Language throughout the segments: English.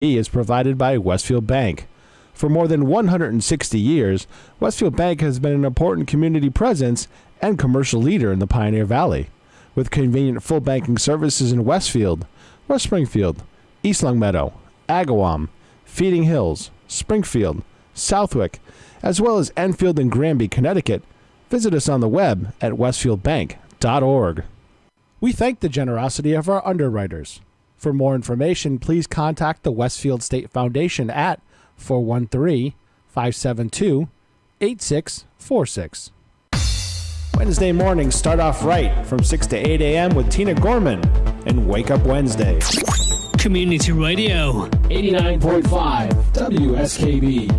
is provided by Westfield Bank. For more than 160 years, Westfield Bank has been an important community presence and commercial leader in the Pioneer Valley. With convenient full banking services in Westfield, West Springfield, East Longmeadow, Agawam, Feeding Hills, Springfield, Southwick, as well as Enfield and Granby, Connecticut, visit us on the web at westfieldbank.org. We thank the generosity of our underwriters. For more information, please contact the Westfield State Foundation at 413-572-8646. Wednesday mornings start off right from 6 to 8 a.m. with Tina Gorman and Wake Up Wednesday. Community Radio. 89.5 WSKB.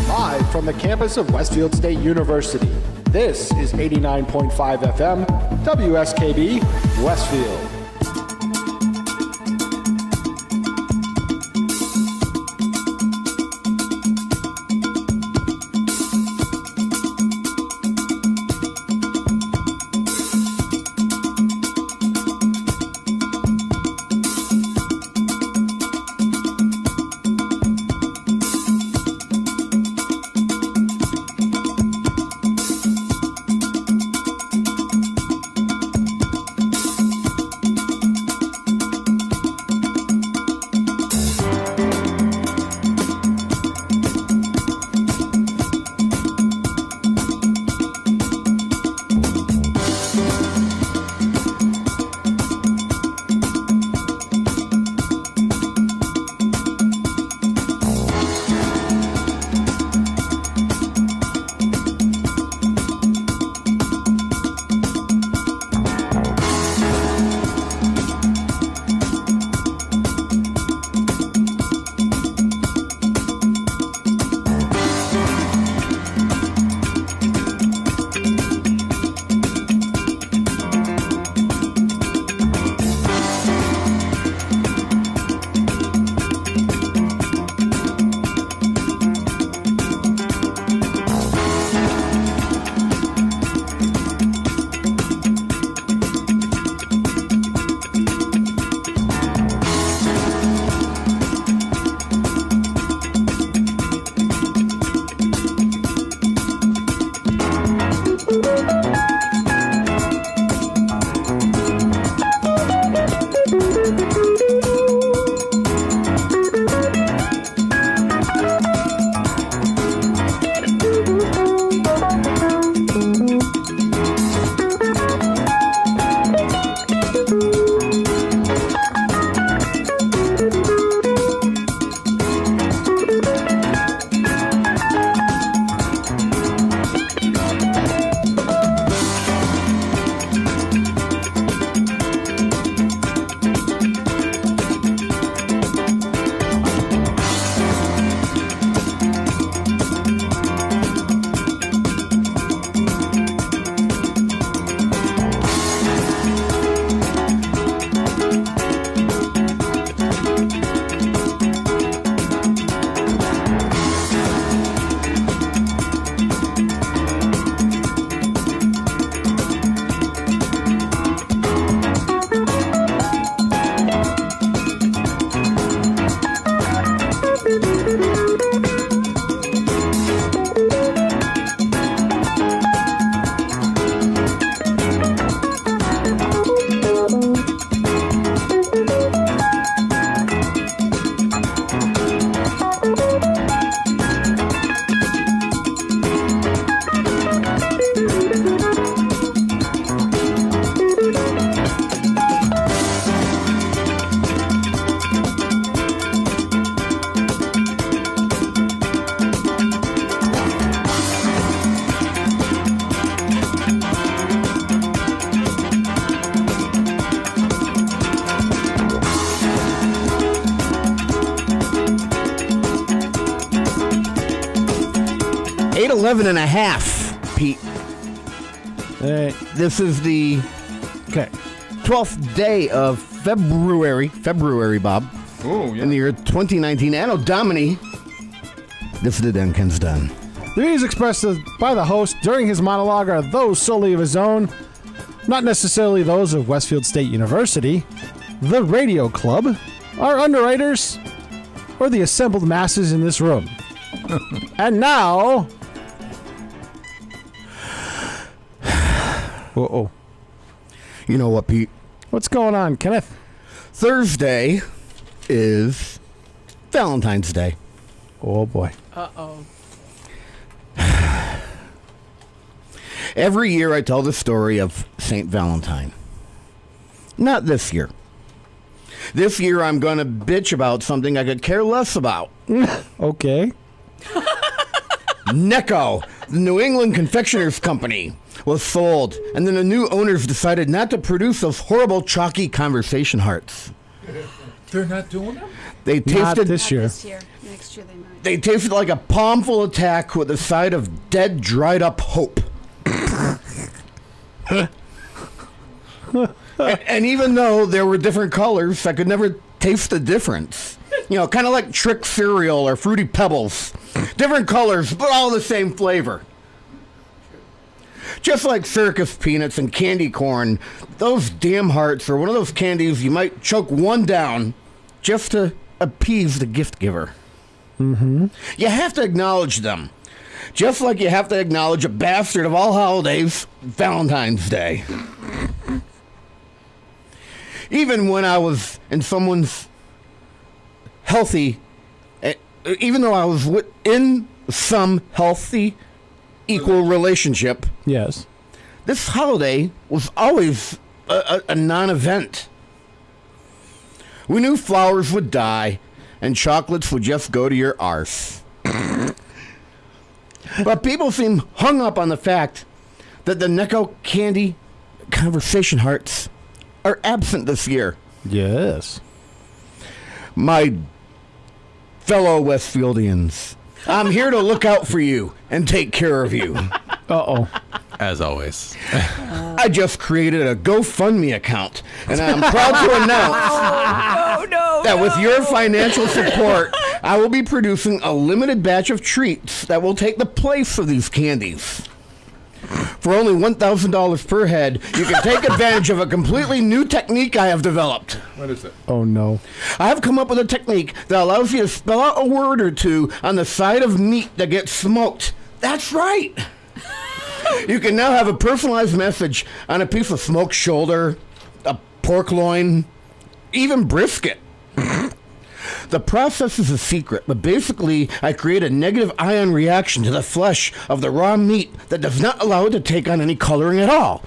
Live from the campus of Westfield State University, this is 89.5 FM, WSKB, Westfield. Eight 11 and a half, Pete. This is the 12th day of February, Bob. Oh, yeah. In the year 2019, Anno Domini. This is the Duncan's done. The views expressed by the host during his monologue are those solely of his own, not necessarily those of Westfield State University. the radio club, our underwriters, or the assembled masses in this room. And now... Uh-oh. You know what, Pete? What's going on, Kenneth? Thursday is Valentine's Day. Oh, boy. Uh-oh. Every year I tell the story of St. Valentine. Not this year. This year I'm going to bitch about something I could care less about. Okay. Necco, the New England Confectioners Company, was sold, and then the new owners decided not to produce those horrible chalky conversation hearts. They're not doing them? They Not tasted this year. This year. Next year they might. They tasted like a palmful of tack with a side of dead, dried up hope. and even though there were different colors, I could never taste the difference. You know, kind of like Trick cereal or Fruity Pebbles. Different colors, but all the same flavor. Just like circus peanuts and candy corn, those damn hearts are one of those candies you might choke one down just to appease the gift giver. Mm-hmm. You have to acknowledge them. Just like you have to acknowledge a bastard of all holidays, Valentine's Day. Even when I was in someone's healthy, even though I was in some healthy, equal relationship, Yes. this holiday was always a non-event. We knew flowers would die and chocolates would just go to your arse. But people seem hung up on the fact that the Necco candy conversation hearts are absent this year. Yes. My fellow Westfieldians, I'm here to look out for you and take care of you. Uh-oh. As always. I just created a GoFundMe account, and I'm proud to announce that with your financial support, I will be producing a limited batch of treats that will take the place of these candies. For only $1,000 per head, you can take advantage of a completely new technique I have developed. What is it? Oh, no. I have come up with a technique that allows you to spell out a word or two on the side of meat that gets smoked. That's right. You can now have a personalized message on a piece of smoked shoulder, a pork loin, even brisket. The process is a secret, but basically I create a negative ion reaction to the flesh of the raw meat that does not allow it to take on any coloring at all.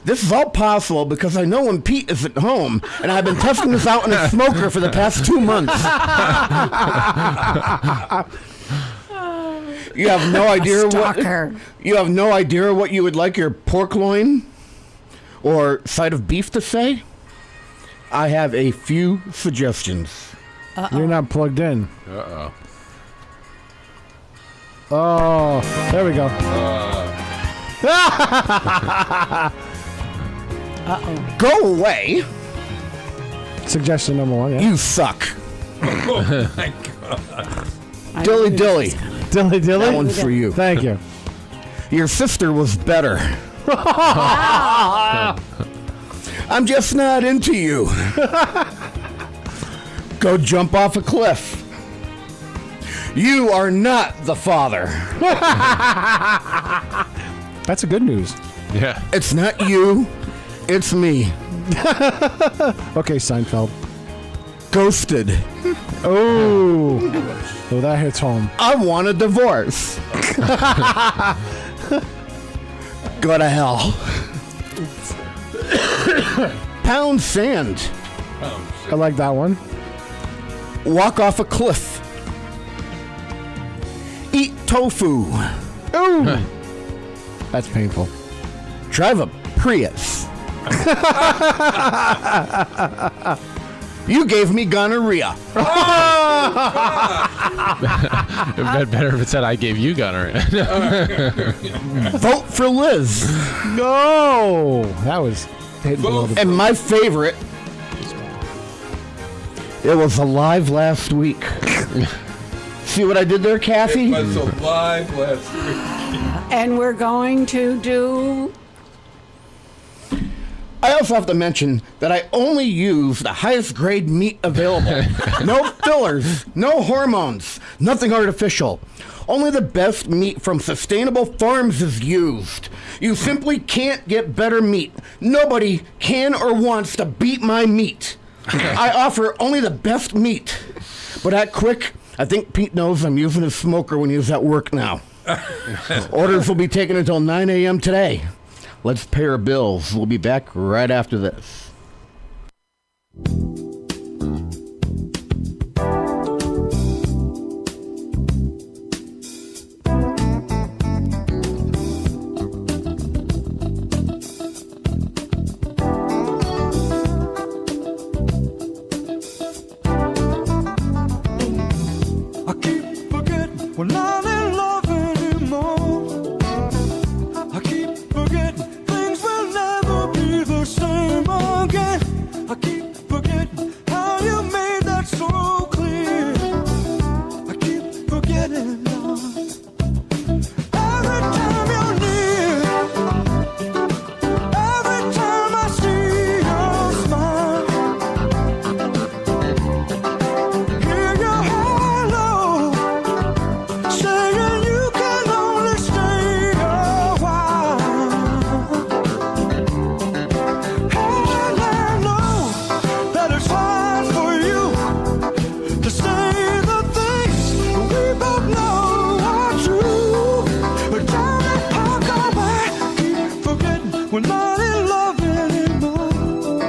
This is all possible because I know when Pete is at home, and I've been testing this out in a smoker for the past 2 months. You have no idea what you would like your pork loin or side of beef to say? I have a few suggestions. You're not plugged in. Uh-oh. Oh, there we go. Go away. Suggestion number 1, yeah. You suck. Oh, my God. Dilly dilly. Dilly dilly? That one's for you. Thank you. Your sister was better. I'm just not into you. Go jump off a cliff. You are not the father. That's a good news. Yeah. It's not you. It's me. Okay, Seinfeld. Ghosted. Oh. Oh, that hits home. I want a divorce. Go to hell. Pound sand. I like that one. Walk off a cliff. Eat tofu. Ooh. That's painful. Drive a Prius. You gave me gonorrhea. It would be better if it said I gave you gonorrhea. Vote for Liz. No. That was hitting below the... And my favorite, it was alive last week. See what I did there, Kathy? It was alive last week. And we're going to do... I also have to mention that I only use the highest grade meat available. No fillers, no hormones, nothing artificial. Only the best meat from sustainable farms is used. You simply can't get better meat. Nobody can or wants to beat my meat. I offer only the best meat. But at Quick, I think Pete knows I'm using his smoker when he's at work now. Orders will be taken until 9 a.m. today. Let's pay our bills. We'll be back right after this. I keep forgetting we're not in love anymore. I keep forgetting things will never be the same again. I keep forgetting how you made that so clear. I keep forgetting every time you're near. Every time I see your smile, hear your hello saying you can only stay a while. And I know that it's hard for you to say the things we both know are true. But tell me how come I keep forgetting we're not in love anymore.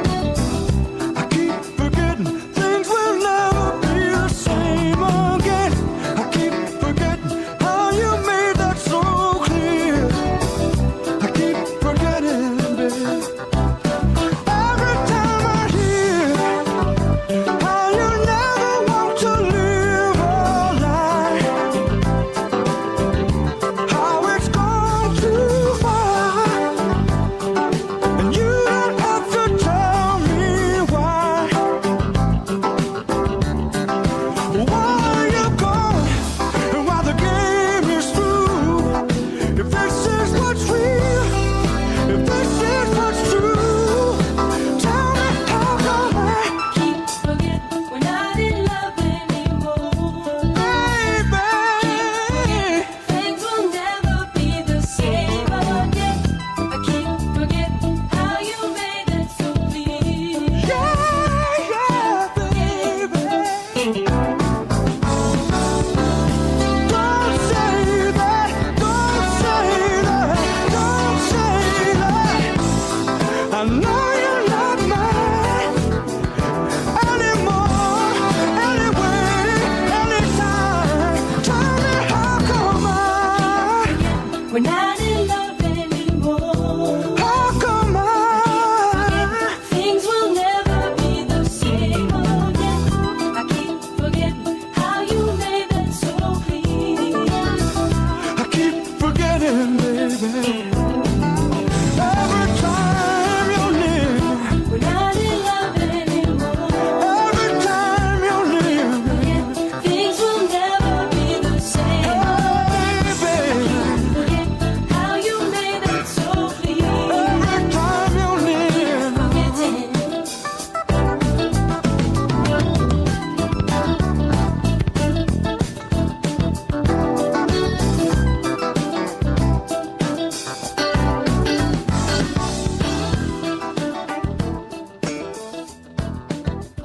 I keep forgetting things will never be the same again. I keep forgetting how you made that so clear. I keep forgetting, babe. Every time I hear how you never want to live a lie, how it's gone too far, and you don't have to tell me why. Why you gone, and why the game is through? If this is what's real, if this is what's true, tell me how come I Keep forgetting we're not in love anymore. baby. Things will never be the same again. I keep forgetting how you made that so clear. Yeah, baby. Don't say that, don't say that, don't say that. I know you're not mine anymore, anyway, anytime. Tell me how come We're not in love anymore. how come Things will never be the same again. I keep forgetting how you made that so clear. I keep forgetting, baby. Every time you're near, We're not in love anymore. every time you're near, Things will never be the same. baby. Forget how you made that so clear. Every time you're near, Forgetting.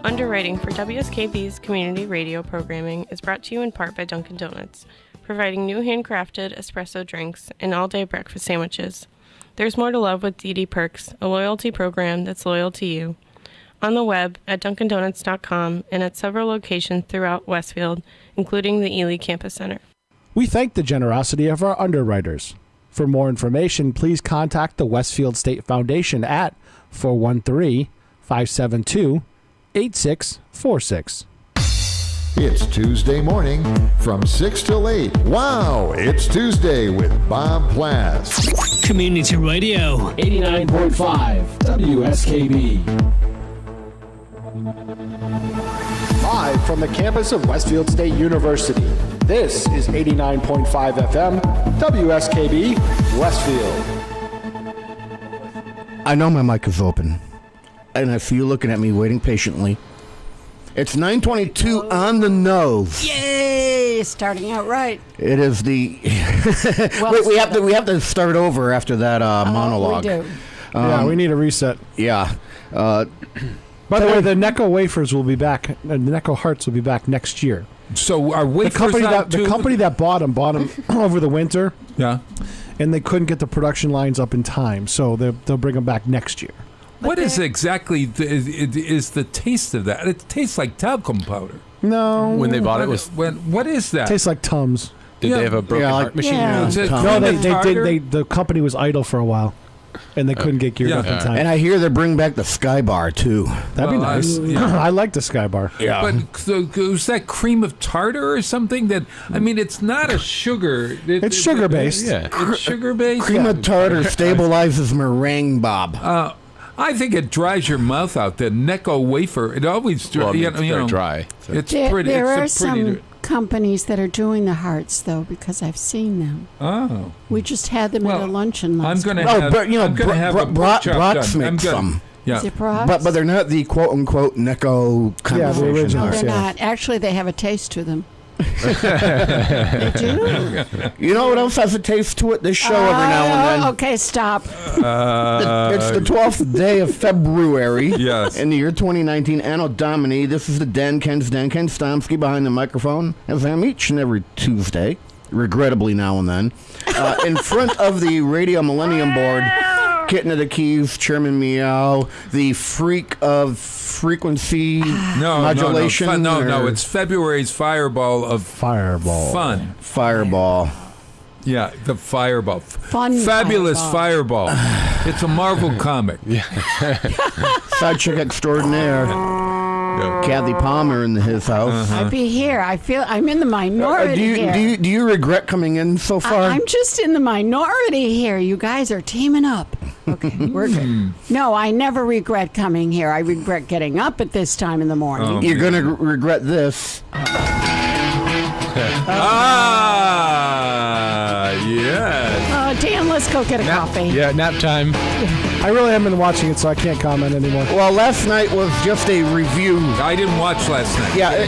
Underwriting for WSKB's community radio programming is brought to you in part by Dunkin' Donuts, providing new handcrafted espresso drinks and all-day breakfast sandwiches. There's more to love with DD Perks, a loyalty program that's loyal to you. On the web at dunkindonuts.com and at several locations throughout Westfield, including the Ely Campus Center. We thank the generosity of our underwriters. For more information, please contact the Westfield State Foundation at 413-572-8646. It's Tuesday morning from 6 till 8. Wow, it's Tuesday with Bob Plass. Community Radio. 89.5 WSKB. Live from the campus of Westfield State University, this is 89.5 FM, WSKB, Westfield. I know my mic is open, and I see you looking at me, waiting patiently. It's 9:22 on the nose. Yay! Starting out right. It is the. Well, Wait, we have to start over after that monologue. We do. Yeah, we need a reset. Yeah. By the way, the Necco wafers will be back. The Necco Hearts will be back next year. So our The wafers company out that too? the company that bought them over the winter, Yeah. and they couldn't get the production lines up in time, so they'll bring them back next year. What is exactly is the taste of that? It tastes like talcum powder. No, When they bought it, was What is that? tastes like Tums. did Yeah. they have a broken Yeah, heart like- machine? Yeah. Is it No, No, cream of tartar? the company was idle for a while, and they couldn't get geared yeah. up in time. And I hear they bring back the Sky Bar too. That'd be Well, I- nice. yeah. I like the Sky Bar. Yeah. But so, is that cream of tartar or something? That I mean, it's not a sugar. It's sugar-based. Yeah. It's sugar based. Cream of tartar stabilizes meringue, Bob. I think it dries your mouth out. The Necco wafer, it always Well, I mean, dries. it's very dry. So. It's There, pretty. there are it's a pretty. some companies that are doing the hearts, though, because I've seen them. Oh, We just had them Well, at a luncheon I'm last going to time. have. but, you know, I'm going to have a Bra- pork chop Brats done. I'm make gonna- some. Yeah. Is it Brats? But they're not the quote unquote Necco kind Yeah, of the version. original. No, they're yeah. not. Actually, they have a taste to them. They do. You know what else has a taste to it? This show every now and then. Okay, stop. It's the 12th day of February. Yes. In the year 2019, Anno Domini. This is the Ken's Den. Ken Stomsky behind the microphone, as I am each and every Tuesday, regrettably now and then. In front of the Radio Millennium Board, Kitten of the Keys, Chairman Meow, the freak of frequency modulation. No, or it's February's Fireball of Fireball. Fun. Fireball. Yeah, the Fireball. Fun Fabulous Fireball. It's a Marvel comic. Side chick extraordinaire. Kathy Palmer in his house. I'd be here. I feel I'm in the minority here. Do you regret coming in so far? I'm just in the minority here. You guys are teaming up. Okay, we're good. No, I never regret coming here. I regret getting up at this time in the morning. You're going to regret this. Yes. Oh, Dan, let's go get a coffee. Yeah, nap time. I really haven't been watching it, so I can't comment anymore. Well, last night was just a review. I didn't watch last night. Yeah, I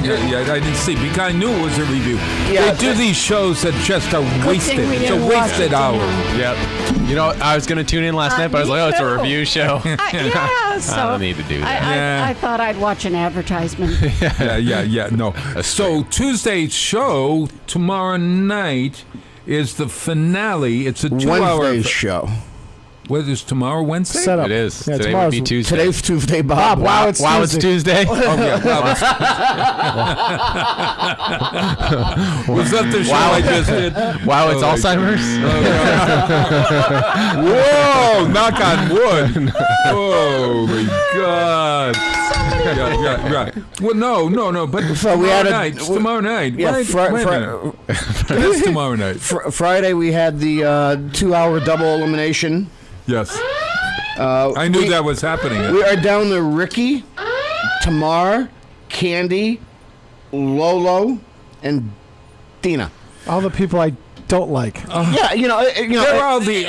didn't see because I knew it was a review. Yeah, they do these shows that just are wasted. thing we It's a didn't watch wasted it, hour. Yep. You know, I was going to tune in last night, but I was like, oh, it's a review show. Yeah, so I don't need to do that. Yeah. I thought I'd watch an advertisement. Yeah. No. So Tuesday's show tomorrow night is the finale. It's a 2-hour Wednesday's show. What is tomorrow? Wednesday? Set up. It is. Yeah, Today would tomorrow's- be Tuesday. Today's Tuesday, Bob. Wow, it's Wow, it's Tuesday. Tuesday. Oh yeah. Was that the show I just did? Wow, it's Oh, Alzheimer's. Whoa! Knock on wood. Holy God. Yeah. Well, no. But So we had night. It's tomorrow night. Yeah, Wait a minute. That's tomorrow night. Friday we had the 2-hour double elimination. Yes. I knew that was happening. We are down to Ricky, Tamar, Candy, Lolo, and Dina. All the people I don't like. Yeah, They're all the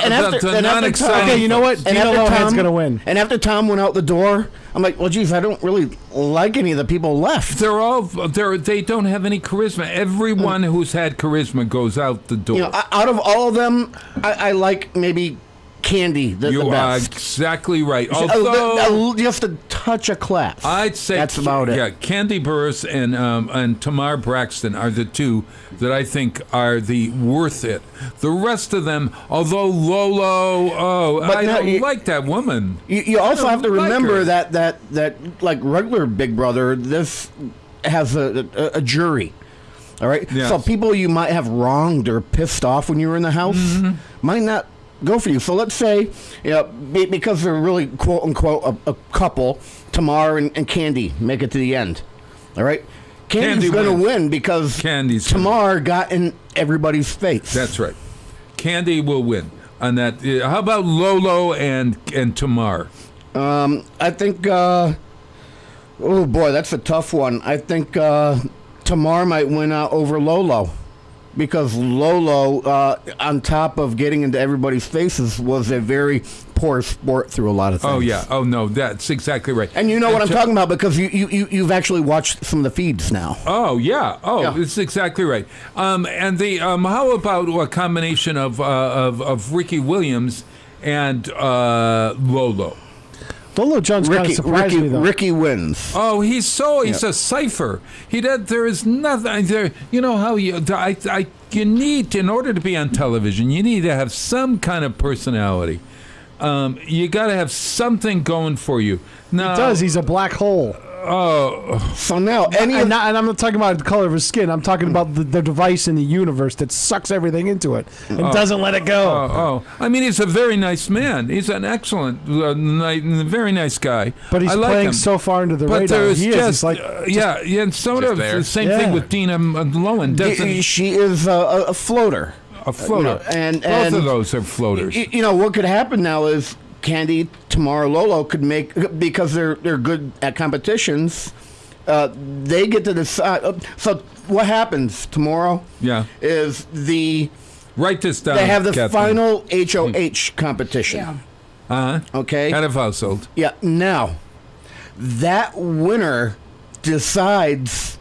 non-exciting. Okay, you know what? And Dina after Lohan's Tom- going to win. And after Tom went out the door, I'm like, well, geez, I don't really like any of the people left. They don't have any charisma. Everyone who's had charisma goes out the door. Out of all of them, I like maybe Candy the You are best. exactly right. Although Just a touch of class. I'd say that's about it. Yeah, Candy Burris and Tamar Braxton are the two that I think are the worth it. The rest of them, although Lolo, But I now don't you- like that woman. You also have to like remember her. that like regular Big Brother, this has a jury. All right, Yes. so people you might have wronged or pissed off when you were in the house might not go for you. So let's say, because they're really quote unquote a couple, Tamar and Candy make it to the end. All right, Candy's Candy going to wins. win because Candy's Tamar got in everybody's face. That's right. Candy will win on that. How about Lolo and Tamar? I think. Oh boy, that's a tough one. I think Tamar might win out over Lolo. Because Lolo, on top of getting into everybody's faces, was a very poor sport through a lot of things. Oh yeah. Oh no, that's exactly right. And you know what I'm talking about because you've actually watched some of the feeds now. Oh yeah. Oh, Yeah. it's exactly right. And the how about a combination of Ricky Williams and Lolo? Lolo Jones kind of surprised me, though. Ricky wins. Oh, he's a cipher. There is nothing there. You know how you need in order to be on television, you need to have some kind of personality. You got to have something going for you. Now, He does. He's a black hole. Oh, So now, And I'm not talking about the color of his skin. I'm talking about the device in the universe that sucks everything into it and doesn't let it go. I mean, he's a very nice man. He's an excellent, very nice guy. But he's I like playing him. so far into the But radar. there's He is. just It's like, and sort just of there. the same Yeah. thing with Dina Lowen. Doesn't she is a floater. a floater? and Both of those are floaters. You know what could happen now is Candy, Tamara, Lolo could make, because they're good at competitions. They get to decide. So what happens tomorrow? Yeah. Is Write this down. they have the Catherine. final HOH competition. Yeah. Uh-huh. Okay. Head of household. Yeah. Now, that winner decides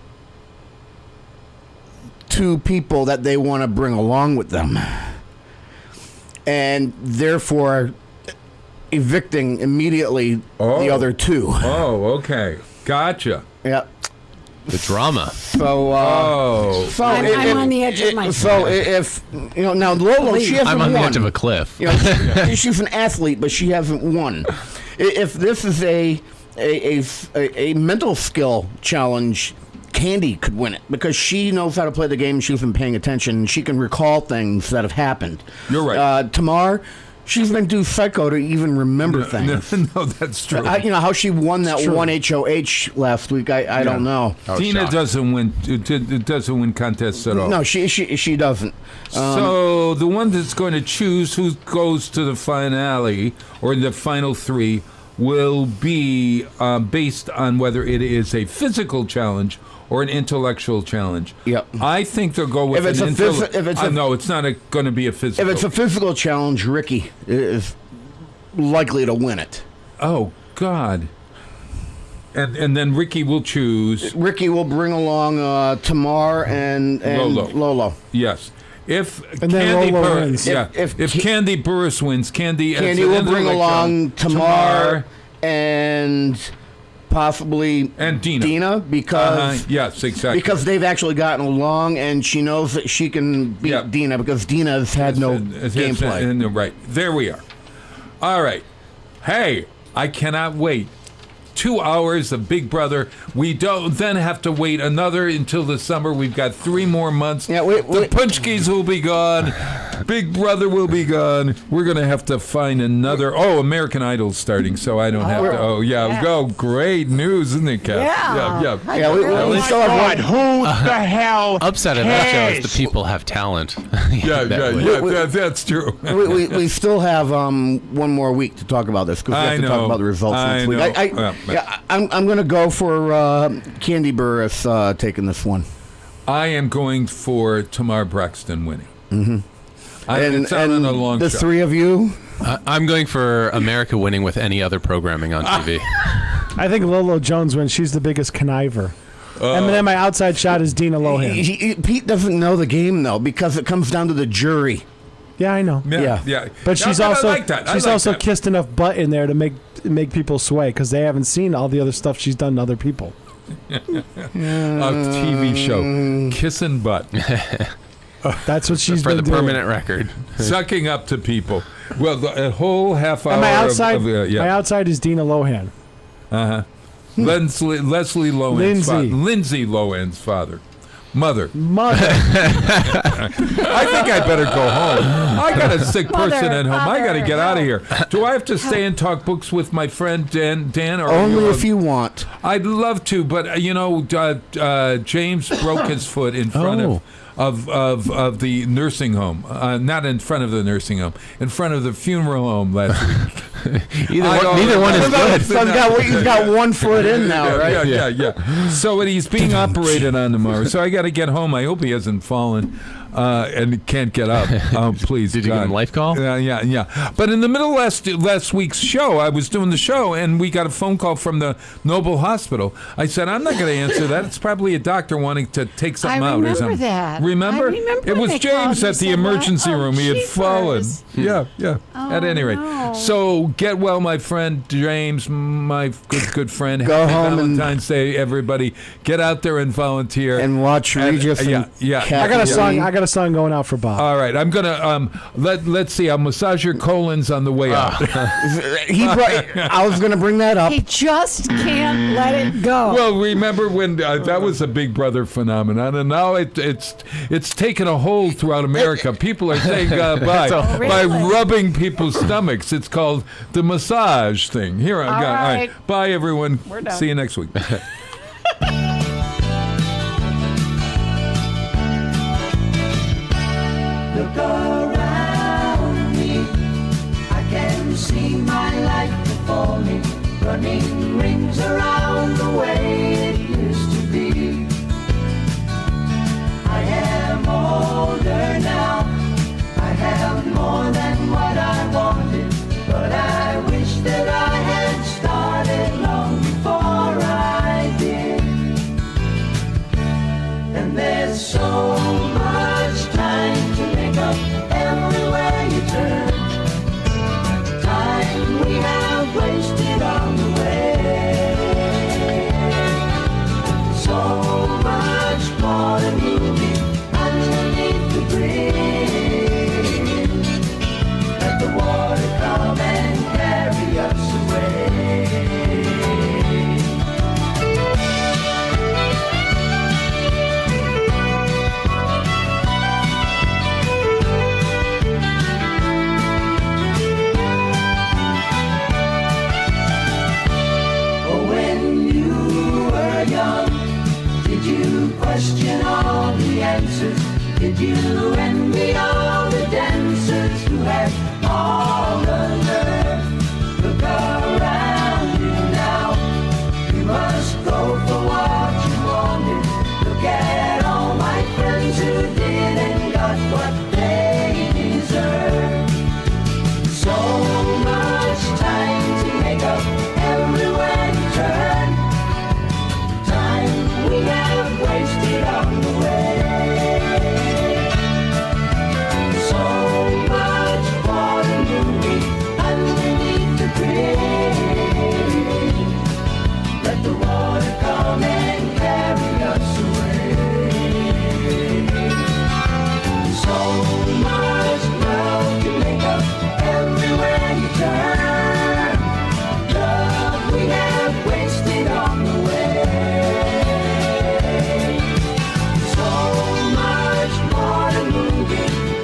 two people that they want to bring along with them, and therefore evicting immediately the other two. Oh, okay. Gotcha. Yeah. The drama. So, I'm on the edge of my So if now Lolo, she hasn't I'm on won. the edge of a cliff. You know, she's an athlete, but she hasn't won. If this is a mental skill challenge, Candy could win it because she knows how to play the game. She's been paying attention. And she can recall things that have happened. You're right. Tamar, she's been too psycho to even remember things. No, that's true. How she won that one HOH last week, I don't know. Dina doesn't win contests at all. No, she doesn't. So the one that's going to choose who goes to the finale or the final three will be based on whether it is a physical challenge or an intellectual challenge. Yep. I think they'll go with If it's an a phys- no, it's not going to be a physical. If it's a physical challenge, Ricky is likely to win it. Oh God. And then Ricky will choose. Ricky will bring along Tamar and Lolo. Yes. If And then Candy Lolo Burris, wins. yeah. If If Candy Burris wins, Candy will bring along Tamar and possibly and Dina. because yes, exactly. because they've actually gotten along and she knows that she can beat Yep. Dina because Dina has had no gameplay. Right. There we are. All right. Hey, I cannot wait. 2 hours of Big Brother. We don't then have to wait another until the summer. We've got 3 more months. Yeah, the Punchkis will be gone. Big Brother will be gone. We're going to have to find another. Oh, American Idol's starting, so I don't have to. Oh, yeah. Go. Great news, isn't it, Kat? Yeah. Yeah. We still have one. Who the hell? Upset of that show is the people have talent. That's true. we still have one more week to talk about this because we have to talk about the results next week. I'm going to go for Candy Burris taking this one. I am going for Tamar Braxton winning. Mm-hmm. It's on a long the shot. three of you? I'm going for America winning with any other programming on TV. I think Lolo Jones wins. She's the biggest conniver. And then my outside shot is Dina Lohan. Pete doesn't know the game, though, because it comes down to the jury. Yeah, I know. Yeah. But she's I also like that. I she's like also that. kissed enough butt in there to make people sway because they haven't seen all the other stuff she's done to other people. A TV show, kissing butt, That's what she's For been the doing. permanent record. sucking up to people. Well, a whole half hour. And my outside, yeah. my outside is Dina Lohan. Leslie Lohan's Lindsay. Lindsay Lohan's mother. Mother. I think I better go home. I got a sick person at home. I got to get out of here. Do I have to stay and talk books with my friend Dan? Or Only if you want. I'd love to, but James broke his foot in front of the nursing home. Not in front of the nursing home, in front of the funeral home last week. Neither one is good. So he's got 1 foot in now, right? Yeah. So he's being operated on tomorrow. So I got to get home. I hope he hasn't fallen. and can't get up. Please, Did you give him a life call? Yeah. But in the middle of last week's show, I was doing the show, and we got a phone call from the Noble Hospital. I said, I'm not going to answer that. It's probably a doctor wanting to take something out or something. That. Remember? I remember it was they James called at the and said, emergency "Oh, room. He had fallen. jeepers." Yeah. At any rate. no. So get well, my friend James, my good friend. Go Happy home and- Valentine's Day, everybody. Get out there and volunteer. And watch Regis and yeah. I got a song. I got a song going out for Bob. All right, I'm gonna let's see. I'll massage your colons on the way out. I was going to bring that up. He just can't let it go. Well, remember when that was a Big Brother phenomenon, and now it's taken a hold throughout America. People are saying by rubbing people's stomachs. It's called the massage thing. Here, all right. Bye, everyone. We're done. See you next week. Look around me, I can see my life before me, running rings around the way it used to be. I am older now, I have more than what I wanted, but I wish that I had started long before I did. And there's so much time to make up everywhere you turn. Time we have wasted on the way. So much more than moving underneath the bridge. Let the water come and carry us away. Question all the answers. Did you envy all the dancers who had all the nerve? Look around you now. You must go for what you wanted. Look at all my friends who did and got what they deserve. So much time to make up everywhere you turn. Time we have wasted on the way. So much more than moving underneath the bridge. Let the water come and carry us away. So much love to make up everywhere you turn. Love we have wasted on the way.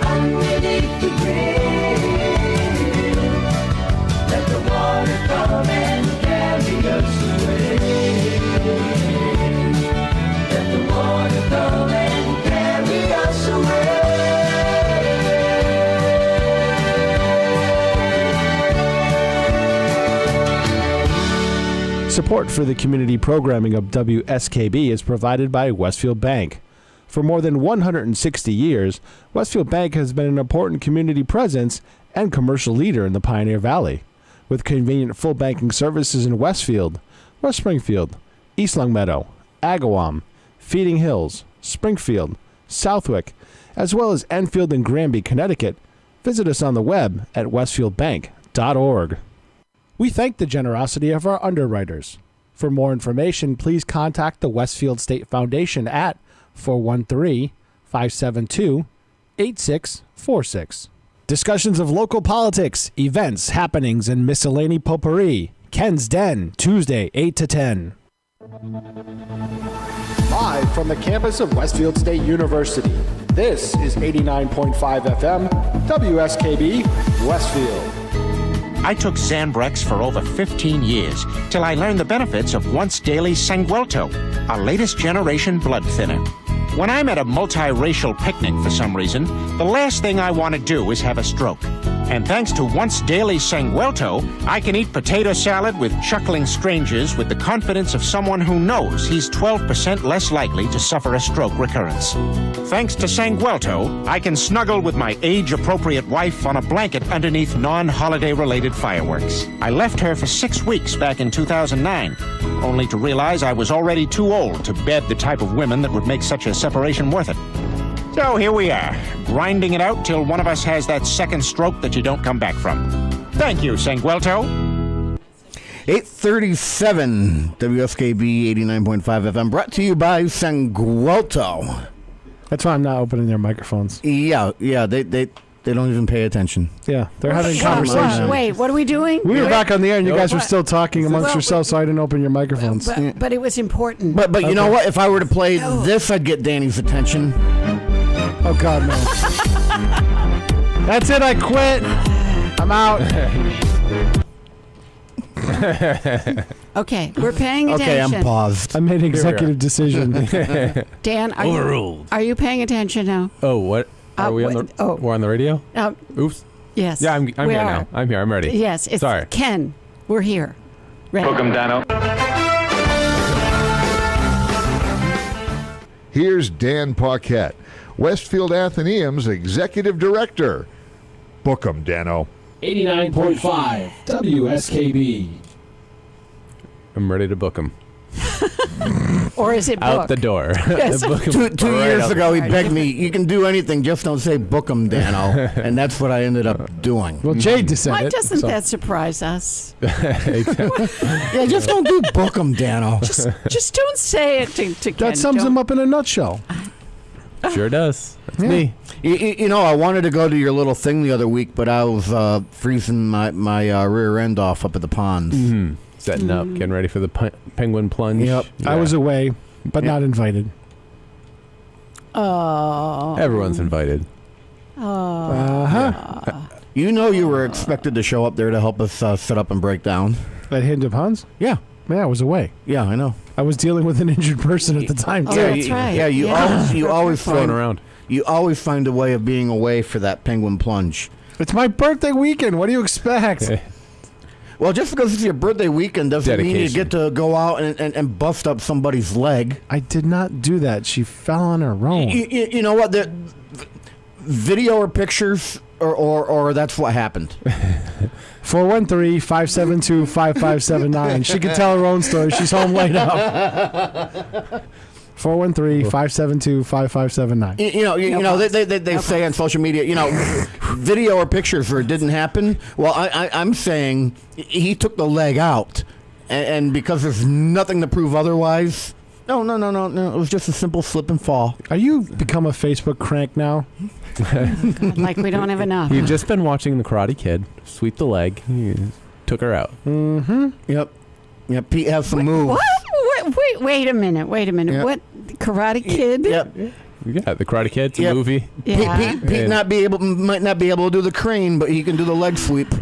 Underneath the bridge, let the water come and carry us away. Let the water come and carry us away. Support for the community programming of WSKB is provided by Westfield Bank. For more than 160 years, Westfield Bank has been an important community presence and commercial leader in the Pioneer Valley, with convenient full banking services in Westfield, West Springfield, East Longmeadow, Agawam, Feeding Hills, Springfield, Southwick, as well as Enfield and Granby, Connecticut. Visit us on the web at westfieldbank.org. We thank the generosity of our underwriters. For more information, please contact the Westfield State Foundation at 413-572-8646. Discussions of local politics, events, happenings, and miscellany potpourri. Ken's Den, Tuesday, 8 to 10. Live from the campus of Westfield State University, this is 89.5 FM, WSKB, Westfield. I took Xambrex for over 15 years, till I learned the benefits of once daily Sanguelto, our latest generation blood thinner. When I'm at a multiracial picnic for some reason, the last thing I want to do is have a stroke. And thanks to Once Daily Sanguelto, I can eat potato salad with chuckling strangers with the confidence of someone who knows he's 12% less likely to suffer a stroke recurrence. Thanks to Sanguelto, I can snuggle with my age-appropriate wife on a blanket underneath non-holiday related fireworks. I left her for 6 weeks back in 2009, only to realize I was already too old to bed the type of women that would make such a separation worth it. So here we are, grinding it out till one of us has that second stroke that you don't come back from. Thank you, Sanguelto. 837 WSKB 89.5 FM, brought to you by Sanguelto. That's why I'm not opening their microphones. Yeah, they don't even pay attention. Yeah, they're having a conversation. Wait, what are we doing? We were back on the air, and you guys were still talking amongst yourselves, so I didn't open your microphones. But it was important. But you know what? If I were to play this, I'd get Danny's attention. Oh, God, no. That's it. I quit. I'm out. Okay, we're paying attention. Okay, I'm paused. I made an executive decision. Dan, Overruled. Are you paying attention now? Oh, what? Are we on the? oh. We're on the radio. Oops. Yes. Yeah, I'm here we now. I'm here. I'm ready. Yes. It's Sorry. Ken. We're here. Ready. Welcome, Dano. Here's Dan Paquette, Westfield Athenaeum's Executive Director. Book 'em, Dano. 89.5 WSKB. I'm ready to book him. Or is it Out the book? door. Yes. Book 'em Two right years out ago, he the- begged me, you can do anything, just don't say book 'em, Dano. And that's what I ended up doing. Well, Jade just said Why it. doesn't so- that surprise us? Yeah, just don't do book 'em, Dano. Just don't say it to Ken. That sums him up in a nutshell. Sure does. That's Yeah. me. You know, I wanted to go to your little thing the other week, but I was freezing my rear end off up at the ponds. Mm-hmm. Setting up, getting ready for the penguin plunge. Yep. I was away, but not invited. Oh. Everyone's invited. Uh-huh. You know you were expected to show up there to help us set up and break down. At Hinton Ponds? Yeah. Yeah, I was away. Yeah, I know. I was dealing with an injured person at the time. Oh, too. that's right. Yeah, you always Throwing find around. you always find a way of being away for that penguin plunge. It's my birthday weekend. What do you expect? Well, just because it's your birthday weekend doesn't mean you Dedication. get to go out and bust up somebody's leg. I did not do that. She fell on her own. You know what? The video or pictures, or that's what happened. 413-572-5579. She can tell her own story. She's home laid up. 413-572-5579. You know, they say on social media, video or pictures where it didn't happen. Well, I'm saying he took the leg out, and because there's nothing to prove otherwise. No. It was just a simple slip and fall. Are you become a Facebook crank now? Like we don't have enough. You've just been watching The Karate Kid. Sweep the leg. He took her out. Mm-hmm. Yep. Yeah, Pete has some moves. What? Wait a minute. Yeah. What? Karate Kid? Yep. Yeah, The Karate Kid's a Yep. movie. Yeah. Pete might not be able to do the crane, but he can do the leg sweep.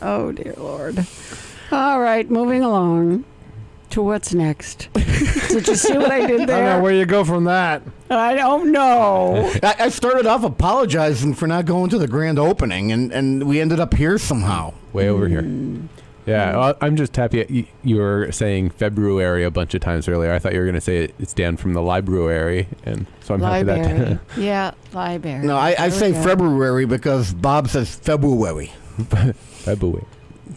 Oh, dear Lord. All right, moving along to what's next. Did you see what I did I don't know there? where you go from that. I don't know. I started off apologizing for not going to the grand opening, and we ended up here somehow. Way over here. Yeah, well, I'm just happy you were saying February a bunch of times earlier. I thought you were going to say it's Dan from the library, and so I'm happy Library. that. Yeah, library. No, I There we say go. February because Bob says February. February.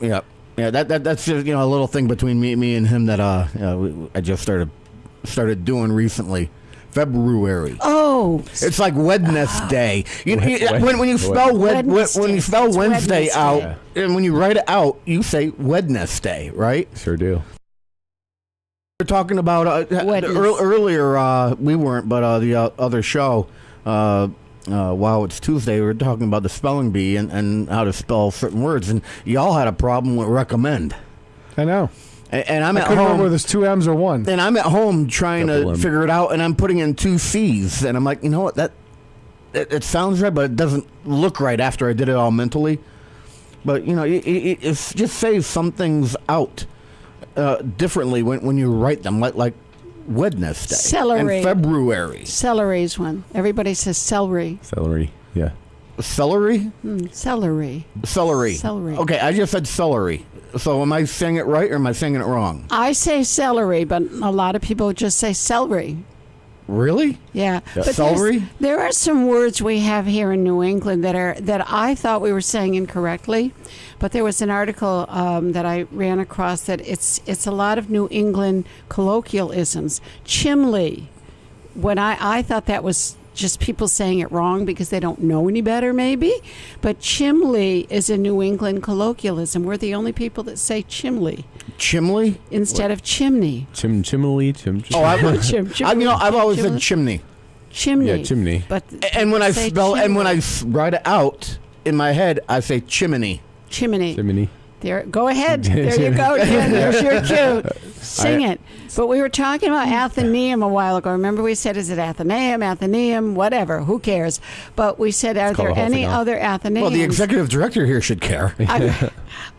Yep. Yeah, that's just a little thing between me and him that I just started doing recently. February. Oh, It's like Wednesday. When you spell Wednesday. when you spell It's Wednesday out, Yeah. and when you write it out, you say Wednesday, right? Sure do. We're talking about Wednesday. earlier. We weren't, but the other show. While it's Tuesday, we were talking about the spelling bee and how to spell certain words, and y'all had a problem with recommend. I know. And I'm I at couldn't remember home. whether there's two M's or one. And I'm at home trying Couple to M. figure it out, and I'm putting in 2 C's, and I'm like, you know what, it sounds right, but it doesn't look right after I did it all mentally. But it's just say some things out differently when you write them, like Wednesday Celery. and February. celery's one. Everybody says celery. Celery. Yeah. Celery? Celery. Celery. Celery. Okay, I just said celery. So am I saying it right or am I saying it wrong? I say celery, but a lot of people just say celery. Really? Yeah. But Celery? there are some words we have here in New England that I thought we were saying incorrectly, but there was an article that I ran across that it's a lot of New England colloquialisms. Chimley. When I thought that was just people saying it wrong because they don't know any better, maybe. But chimley is a New England colloquialism. We're the only people that say chimley. Chimley? Instead of chimney. Chimney. Oh, I've always said chimney. Chimney. Yeah, chimney. But and when I say spell and when I chimney. write it out in my head, I say chimney. Chimney. There, go ahead. There you go, Jen. There's your cue. Sing it. But we were talking about Athenaeum a while ago. Remember we said, is it Athenaeum, whatever. Who cares? But we said, are there any other Athenaeums? Well, the executive director here should care.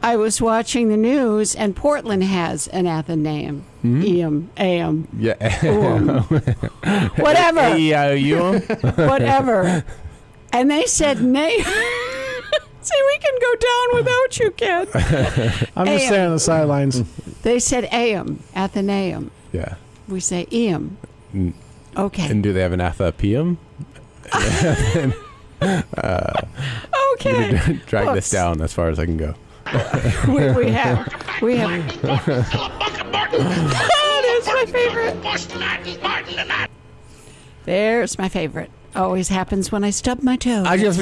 I was watching the news, and Portland has an Athenaeum. AM. Yeah. Whatever. Whatever. And they said, See, we can go down without you, kid. I'm just staying on the sidelines. They said AM, Athenaeum. Yeah. We say Eum. Okay. And do they have an Athenaeum? Okay. Drag this down as far as I can go. we have. There's my favorite. There's my favorite. Always happens when I stub my toe. I just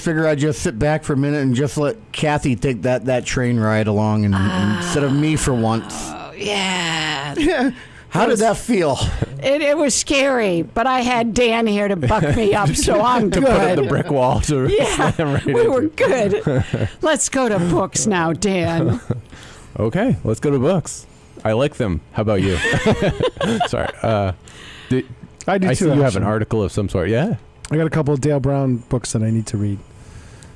figure I'd just sit back for a minute and just let Kathy take that train ride along and instead of me for once. Oh, yeah. How did that feel? It was scary, but I had Dan here to buck me up, so I'm to good. put up the brick wall to slam right we into. were good. Let's go to books now, Dan. Okay, let's go to books. I like them. How about you? Sorry. I do I too. see you have an actually. article of some sort. Yeah. I got a couple of Dale Brown books that I need to read.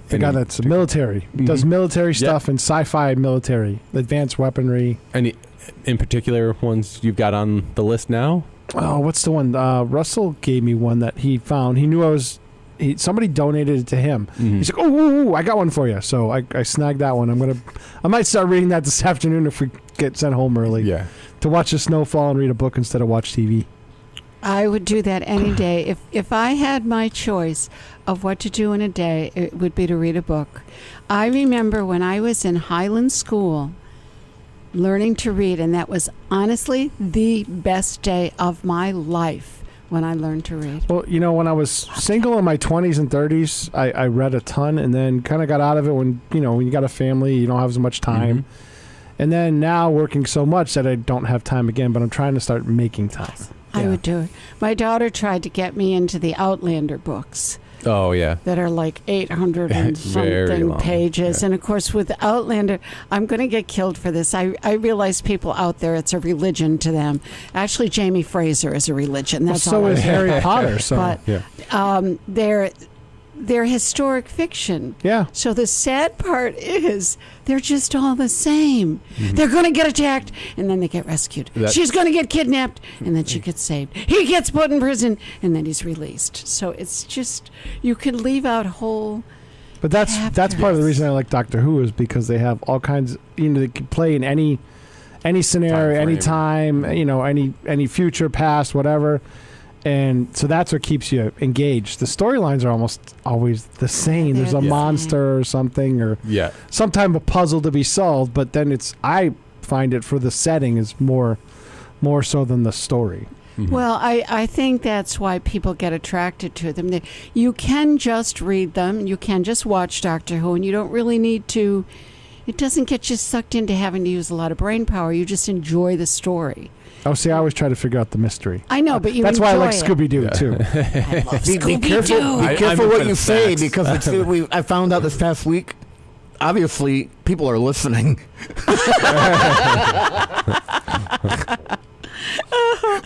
The guy that's military, does military stuff and sci-fi military, advanced weaponry. Any in particular ones you've got on the list now? Oh, what's the one? Russell gave me one that he found. He knew somebody donated it to him. He's like, oh, I got one for you. So I snagged that one. I might start reading that this afternoon if we get sent home early. Yeah. To watch the snow fall and read a book instead of watch TV. I would do that any day. If I had my choice of what to do in a day, it would be to read a book. I remember when I was in Highland School learning to read, and that was honestly the best day of my life when I learned to read. Well, when I was single in my 20s and 30s, I read a ton and then kind of got out of it when you got a family, you don't have as much time. And then now working so much that I don't have time again, but I'm trying to start making time. I would do it. My daughter tried to get me into the Outlander books. Oh, yeah. That are like 800 and Very something long. pages. Yeah. And of course, with Outlander, I'm going to get killed for this. I realize people out there, it's a religion to them. Actually, Jamie Fraser is a religion. That's so all is I Harry Potter. So But they're historic fiction. Yeah. So the sad part is they're just all the same. They're going to get attacked, and then they get rescued. She's going to get kidnapped, and then she gets saved. He gets put in prison, and then he's released. So it's just, you could leave out whole... But that's part of the reason I like Doctor Who is because they have all kinds. They can play in any scenario, any time. Any future, past, whatever. And so that's what keeps you engaged. The storylines are almost always the same. There's a monster or something, or some type of puzzle to be solved. But then I find it for the setting is more so than the story. Well, I think that's why people get attracted to them. You can just read them. You can just watch Doctor Who, and you don't really need to. It doesn't get you sucked into having to use a lot of brain power. You just enjoy the story. Oh, see, I always try to figure out the mystery. I know, but that's why I like enjoy Scooby-Doo, too. I love Be careful what you say because I found out this past week, obviously, people are listening.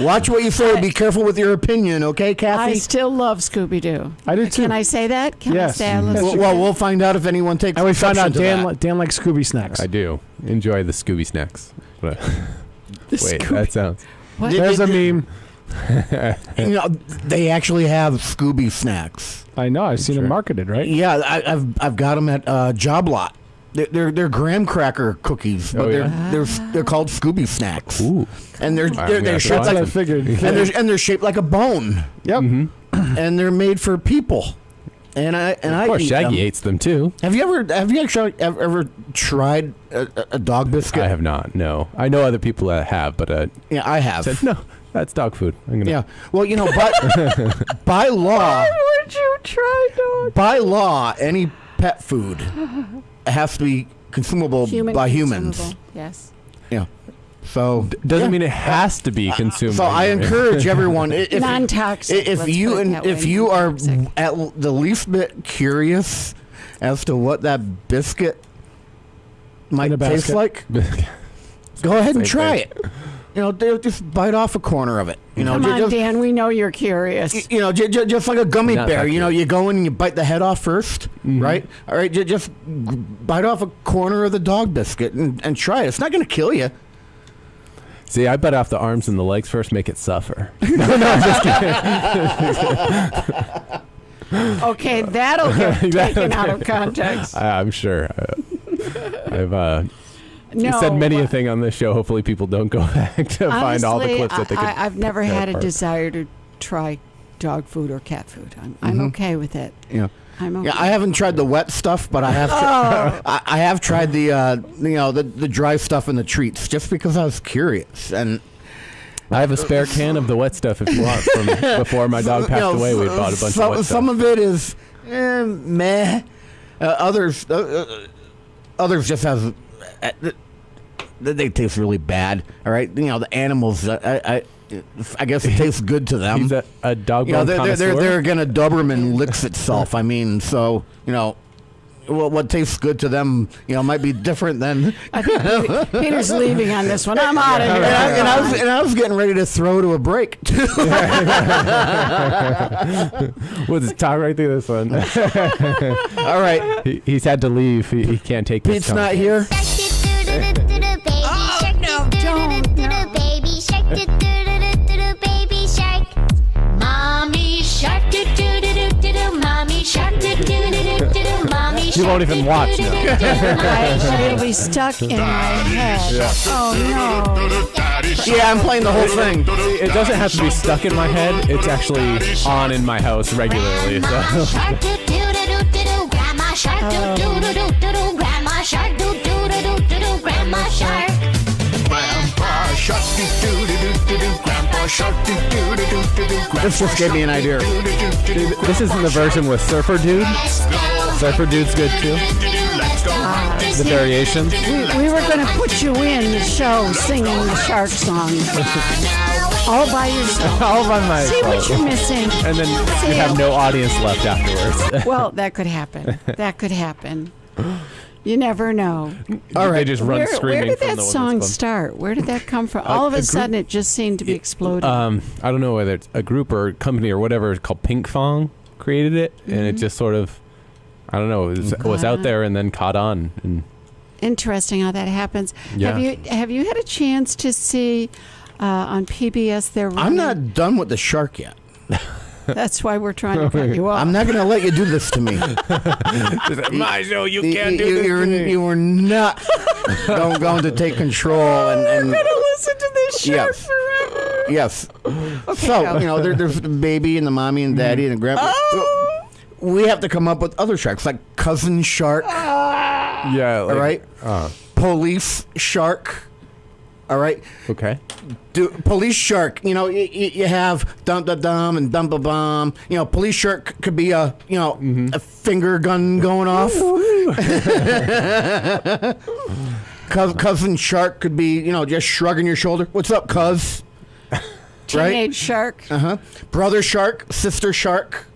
Watch what you say. Be careful with your opinion, okay, Kathy? I still love Scooby-Doo. I do, too. Can I say that? Can I say I love Scooby-Doo? Well, we'll find out if anyone takes And we found out exception to Dan likes Scooby snacks. I do. Enjoy the Scooby snacks. Wait, that sounds... What? There's a meme. They actually have Scooby snacks. I know. I've seen them marketed, right? Yeah, I've got them at Job Lot. They're graham cracker cookies, but they're called Scooby snacks. Ooh. And they're shaped like I figured. and they're shaped like a bone. Yep. Mm-hmm. And they're made for people. And I Of course, eat Shaggy them. eats them too. Have you actually ever tried a dog biscuit? I have not. No, I know other people that have, but Yeah, I have. said no. That's dog food. I'm gonna. Yeah. Well, but by law, Would you try dog? by law, any pet food has to be consumable by humans. consumable. Yes. Yeah. So Doesn't mean it has to be consumed. So by I humans. encourage everyone if Non-toxic, If let's you put it and that if way, you are non-toxic. at the least bit curious as to what that biscuit might a taste basket. like, go ahead and Same try thing. it. They'll just bite off a corner of it. Come on, Dan. We know you're curious. Just like a gummy Not bear. that cute. You go in and you bite the head off first, right? All right, just bite off a corner of the dog biscuit and try it. It's not going to kill you. See, I bite off the arms and the legs first, make it suffer. Okay, that'll get taken out of context. I'm sure. I've No, said many a thing on this show. Hopefully, people don't go back to find all the honestly, clips that they could. I've never tear had a apart. desire to try dog food or cat food. I'm okay with it. Yeah. I'm okay. Yeah, I haven't tried the wet stuff, but I have. I have tried the dry stuff and the treats, just because I was curious. And I have a spare can of the wet stuff if you want. From before my dog passed away, we bought a bunch of wet stuff. Some of it is meh. Others just have. They taste really bad. All right, the animals. I guess it tastes good to them. He's a dog bone connoisseur. They're gonna Doberman licks itself. I mean, so what tastes good to them, might be different than. I think Peter's leaving on this one. I'm out of here. And I was getting ready to throw to a break too. We'll just talk right through this one. All right, He's had to leave. He can't take this. Pete's not here. Oh, no, don't. No. Baby shark, baby shark. Mommy shark, mommy shark, mommy shark. You won't even watch now. It'll be stuck in my head. Oh, no. Yeah, I'm playing the whole thing. It doesn't have to be stuck in my head. It's actually on in my house regularly. So. Grandma shark, grandma shark, grandma shark, grandma shark. Grandpa shark, grandpa shark, This just gave me an idea. This is in the version with Surfer Dude. Surfer Dude's good too. The variations. We were going to put you in the show singing the shark song. All by yourself. All by myself. See what you're missing. And then you have no audience left afterwards. Well, that could happen. That could happen. You never know. All right, They just run screaming. Where did from that the song women's club. start? Where did that come from? All of a sudden, it just seemed to be exploding. I don't know whether it's a group or a company or whatever. It's called Pink Fong created it, and it just sort of, I don't know, it was out there and then caught on. And Interesting how that happens. Yeah. Have you had a chance to see on PBS? I'm not done with the shark yet. That's why we're trying to cut you off. I'm not going to let you do this to me. my show, you can't do this. You were not going to take control and I'm going to listen to this shark Yes. forever. yes. Okay, So go. there's the baby and the mommy and daddy and the grandpa. Oh. We have to come up with other sharks like cousin shark. Yeah. All right. Police shark. All right. Okay. Police shark. You have dum da dum and dum ba bum. Police shark could be a a finger gun going off. Cousin shark could be just shrugging your shoulder. What's up, cuz? Teenage shark. Brother shark, sister shark.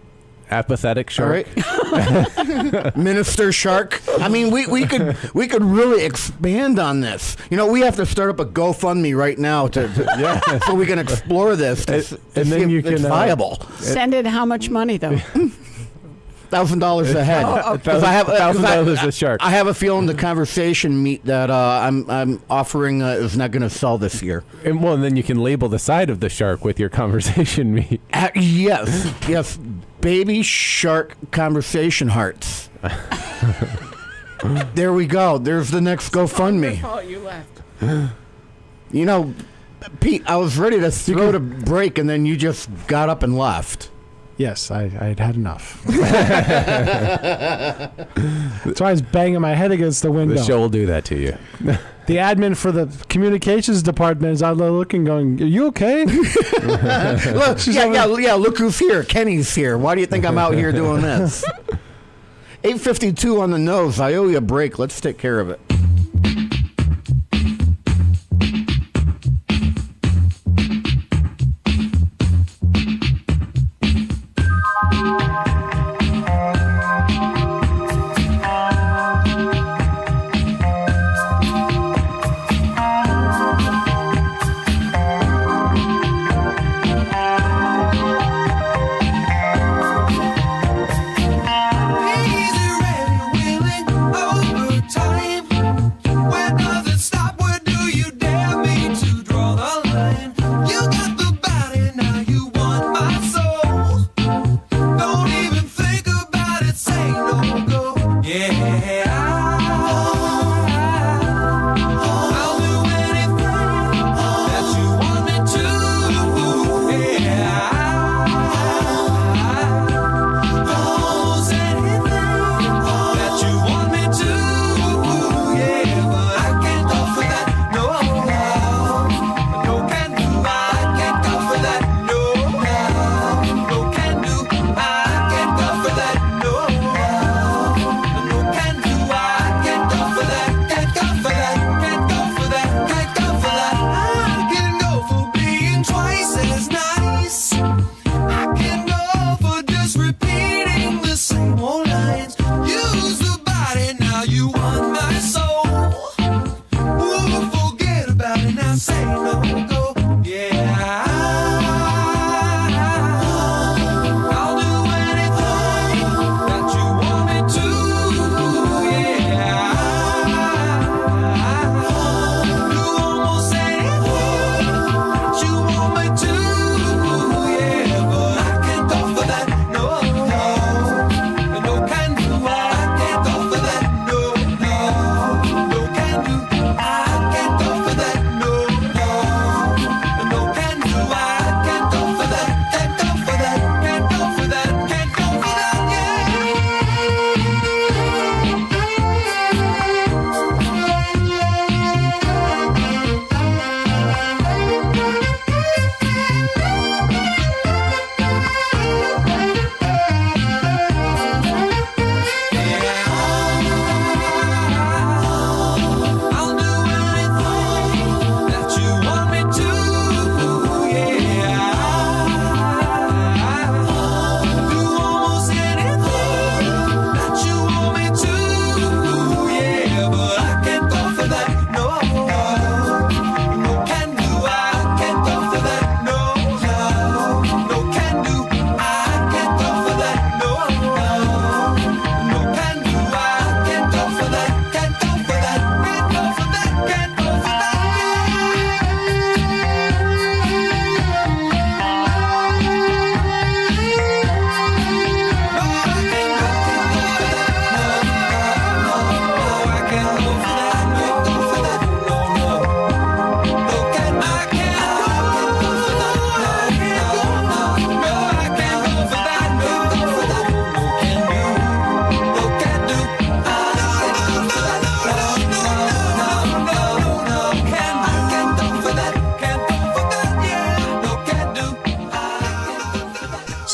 Apathetic All shark. right. Minister shark. I mean, we could really expand on this. We have to start up a GoFundMe right now so we can explore this. To And then see you if it's can, viable. Send in how much money, though? $1,000 a head. Because I have $1,000 a shark. I have a feeling the conversation meat that I'm offering is not going to sell this year. And then you can label the side of the shark with your conversation meat. Yes, baby shark conversation hearts. There we go. There's the next GoFundMe. Oh, you left. You know, Pete, I was ready to throw to break, and then you just got up and left. Yes, I had enough. That's why I was banging my head against the window. The show will do that to you. The admin for the communications department is out there looking, going, "Are you okay?" Look, look who's here. Kenny's here. Why do you think I'm out here doing this? 8:52 on the nose. I owe you a break. Let's take care of it.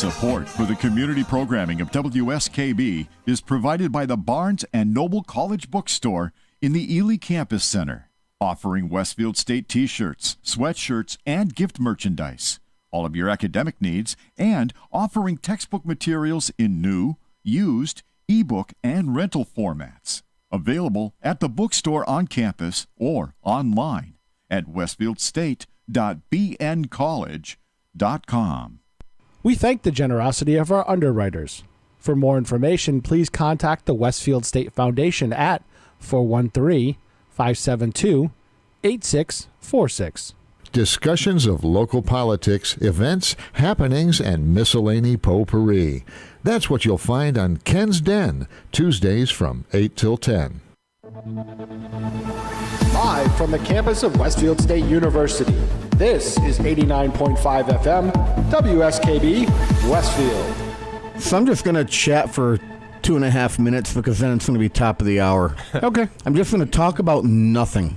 Support for the community programming of WSKB is provided by the Barnes & Noble College Bookstore in the Ely Campus Center, offering Westfield State t-shirts, sweatshirts, and gift merchandise, all of your academic needs, and offering textbook materials in new, used, ebook, and rental formats. Available at the bookstore on campus or online at westfieldstate.bncollege.com. We thank the generosity of our underwriters. For more information, please contact the Westfield State Foundation at 413-572-8646. Discussions of local politics, events, happenings, and miscellany potpourri. That's what you'll find on Ken's Den, Tuesdays from 8 till 10. Live from the campus of Westfield State University, this is 89.5 FM, WSKB, Westfield. So I'm just going to chat for 2.5 minutes because then it's going to be top of the hour. Okay. I'm just going to talk about nothing.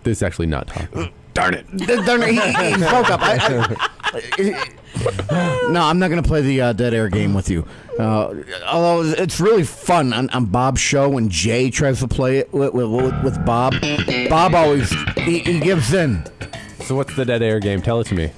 This is actually not talking. Darn it. He spoke up. No, I'm not going to play the dead air game with you. Although it's really fun on Bob's show when Jay tries to play it with Bob. Bob always, he gives in. So what's the dead air game? Tell it to me.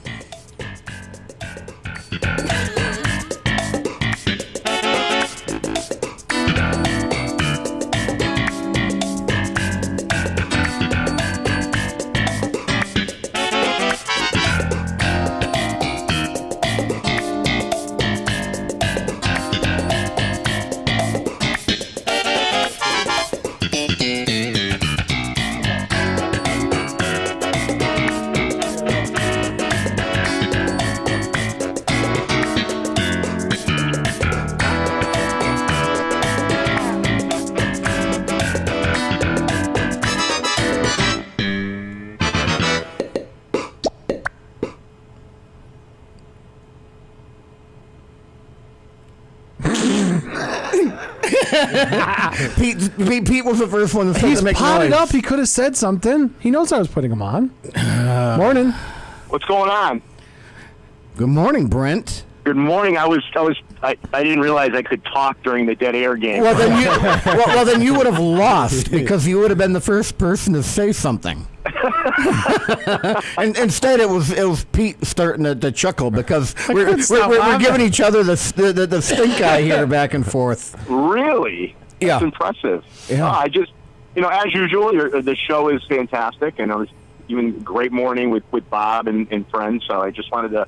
Pete was the first one to He's make potted noise. up. He could have said something. He knows I was putting him on. Morning. What's going on? Good morning, Brent. Good morning. I didn't realize I could talk during the dead air game. Well, then you would have lost because you would have been the first person to say something. And instead, it was Pete starting to chuckle because we're giving each other the stink eye here back and forth. Really? Yeah. That's impressive. Yeah. I just, as usual, the show is fantastic, and it was even a great morning with Bob and friends. So I just wanted to,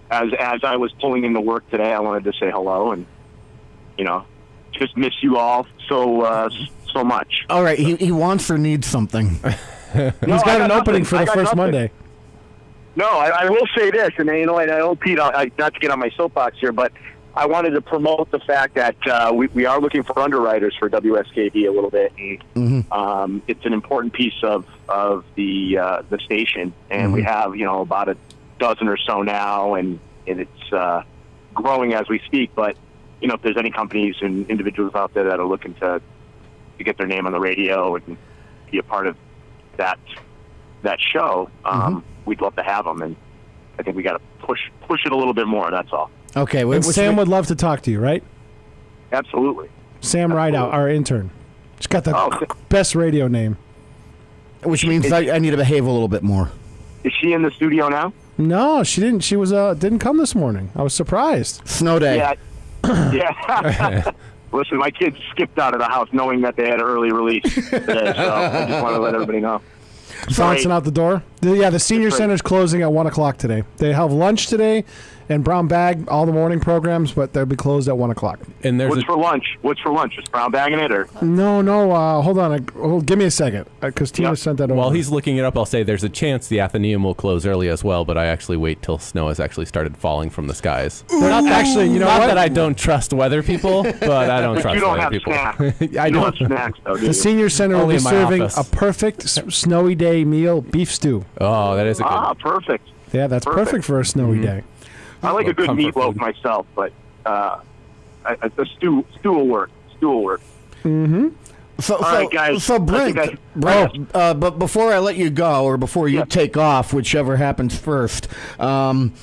as I was pulling into work today, I wanted to say hello and, just miss you all so much. All right, he wants or needs something. He's got an opening for the first Monday. No, I will say this, and I know, Pete, not to get on my soapbox here, but I wanted to promote the fact that we are looking for underwriters for WSKB a little bit. And, it's an important piece of the station, and we have about a dozen or so now, and it's growing as we speak. But if there's any companies and individuals out there that are looking to get their name on the radio and be a part of that show, we'd love to have them, and I think we got to push it a little bit more. That's all. Okay, And Sam would love to talk to you, right? Absolutely. Sam Rideout, our intern. She's got the best radio name. Which means I need to behave a little bit more. Is she in the studio now? No, she didn't. She was didn't come this morning. I was surprised. Snow day. Yeah. Listen, my kids skipped out of the house knowing that they had an early release today, so I just want to let everybody know. Bouncing out the door. The senior center's closing at 1 o'clock today. They have lunch today and brown bag all the morning programs, but they'll be closed at 1 o'clock. And What's for lunch? Is brown bagging it or? No. Hold on. Give me a second, because Tina sent that over. While he's looking it up, I'll say there's a chance the Athenaeum will close early as well, but I actually wait till snow has actually started falling from the skies. Not actually, not that I don't trust weather people, but I don't trust you don't weather have people. Snacks. I you don't have snacks, though, do the you? senior center will Only be in my serving office. a perfect snowy day meal, beef stew. Oh, that is a good. Perfect. Yeah, that's perfect for a snowy day. I like a good Comfort meatloaf food. myself, but a stew will work. Mm-hmm. So, All right, guys. So Brent, I think but before I let you go, or before you take off, whichever happens first, question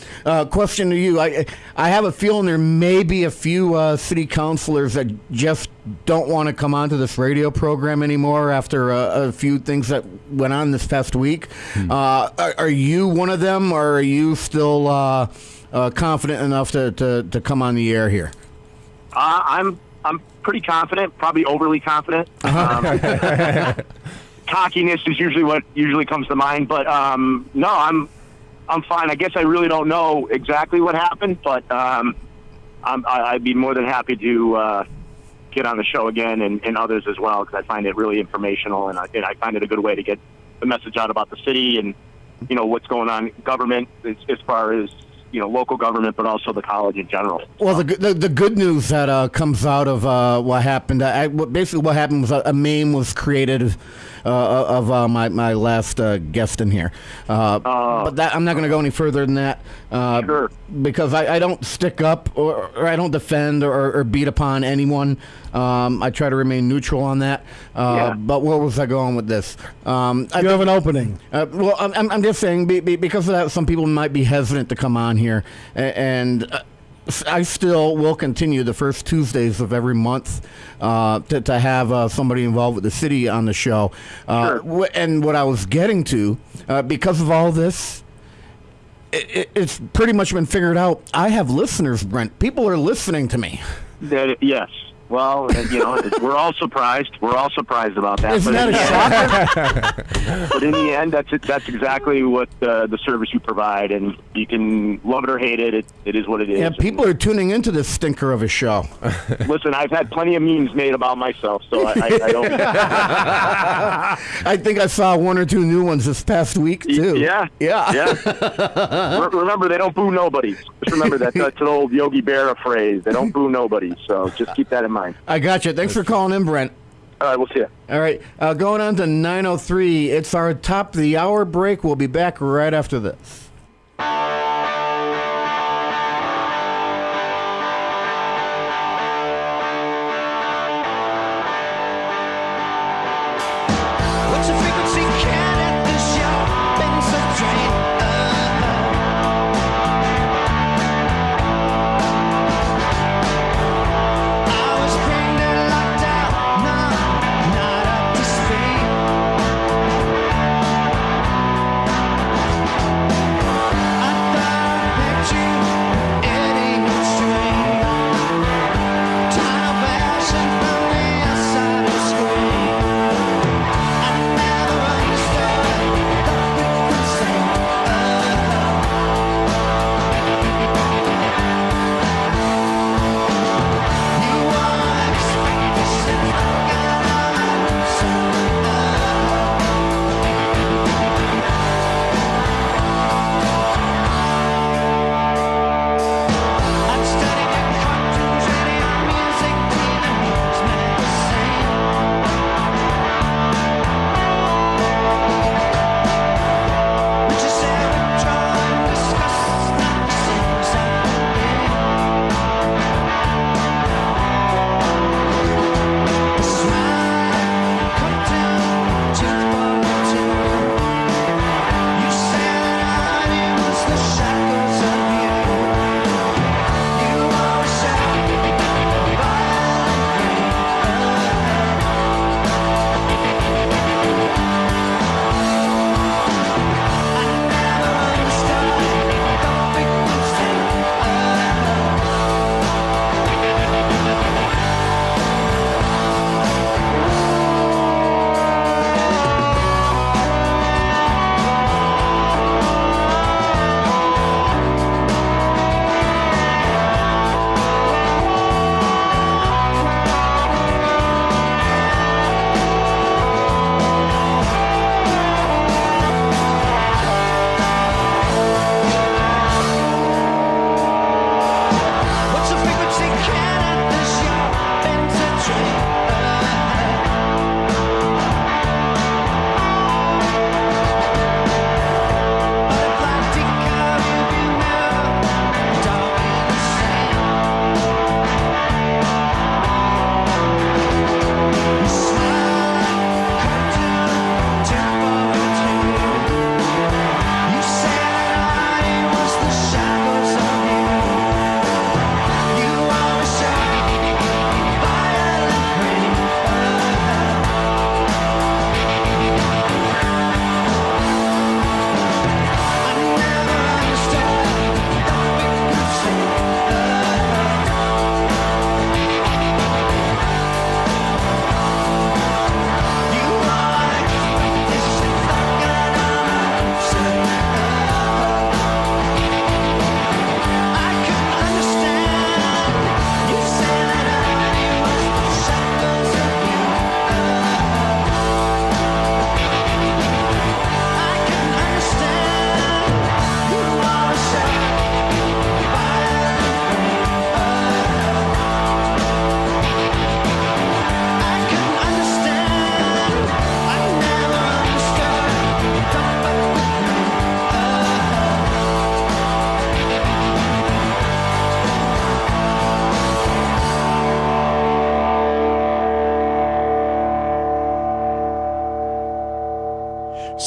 to you. I have a feeling there may be a few city councilors that just don't want to come onto this radio program anymore after a few things that went on this past week. Are you one of them, or are you still confident enough to come on the air here? I'm pretty confident, probably overly confident. Cockiness is usually what comes to mind, but no, I'm fine. I guess I really don't know exactly what happened, but I'd be more than happy to get on the show again and others as well, because I find it really informational, and I find it a good way to get the message out about the city and, you know, what's going on in government as far as, you know, local government, but also the college in general. Well, the good news that comes out of what happened, basically what happened was a meme was created of my last guest in here. But that, I'm not going to go any further than that. Sure. Because I don't stick up or I don't defend or beat upon anyone. I try to remain neutral on that. But where was I going with this? You have an opening. Well, I'm just saying because of that, some people might be hesitant to come on here, and I still will continue the first Tuesdays of every month to have somebody involved with the city on the show. And what I was getting to, because of all this, it's pretty much been figured out. I have listeners, Brent. People are listening to me. Yes. Well, you know, we're all surprised. We're all surprised about that. Isn't that a shocker? But in the end, that's exactly what the service you provide, and you can love it or hate it. It is what it is. Yeah, people are tuning into this stinker of a show. Listen, I've had plenty of memes made about myself, so I don't. I think I saw one or two new ones this past week too. Yeah. Remember, they don't boo nobody. Just remember that's an old Yogi Berra phrase. They don't boo nobody. So just keep that in mind. I got you. Thanks for calling in, Brent. All right, we'll see you. All right, going on to 9:03. It's our top of the hour break. We'll be back right after this. What's the frequency count at the shop? Been so drained. I was pregnant, locked out, not up to speed.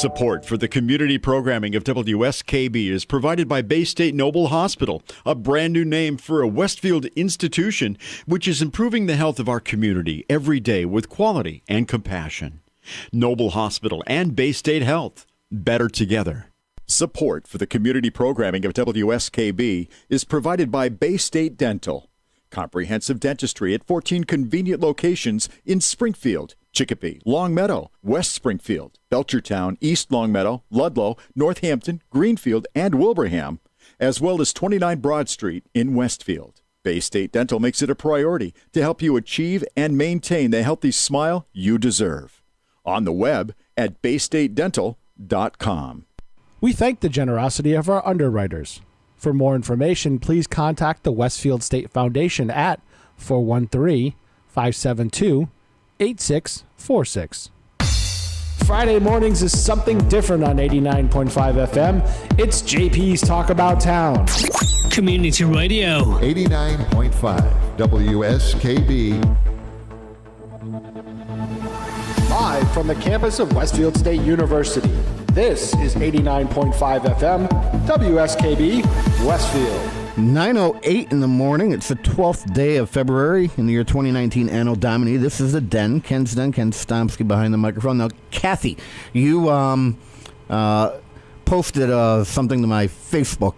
Support for the community programming of WSKB is provided by Bay State Noble Hospital, a brand new name for a Westfield institution which is improving the health of our community every day with quality and compassion. Noble Hospital and Bay State Health, better together. Support for the community programming of WSKB is provided by Bay State Dental. Comprehensive dentistry at 14 convenient locations in Springfield, Chicopee, Longmeadow, West Springfield, Belchertown, East Longmeadow, Ludlow, Northampton, Greenfield, and Wilbraham, as well as 29 Broad Street in Westfield. Bay State Dental makes it a priority to help you achieve and maintain the healthy smile you deserve. On the web at baystatedental.com. We thank the generosity of our underwriters. For more information, please contact the Westfield State Foundation at 413-572-8646. Friday mornings is something different on 89.5 FM. It's JP's Talk About Town. Community Radio. 89.5 WSKB. Live from the campus of Westfield State University, this is 89.5 FM, WSKB, Westfield. 9:08 in the morning. It's the 12th day of February in the year 2019, Anno Domini. This is the Den. Ken's Den. Ken Stomsky behind the microphone. Now, Kathy, you posted something to my Facebook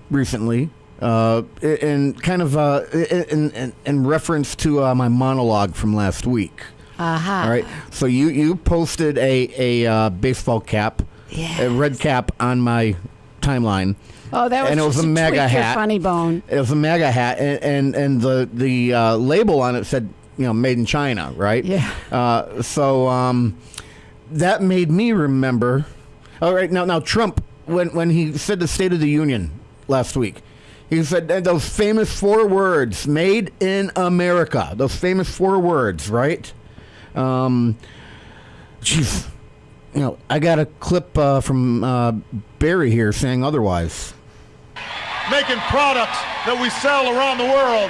recently in kind of in reference to my monologue from last week. Uh-huh. All right. So you posted a baseball cap, a red cap on my timeline. Oh, that was and it was just a MAGA hat. Funny bone. It was a MAGA hat, and the label on it said, made in China, right? Yeah. So that made me remember. All right, now Trump, when he said the State of the Union last week, he said those famous 4 words, "Made in America." Those famous 4 words, right? Jeez, I got a clip from Barry here saying otherwise. Making products that we sell around the world,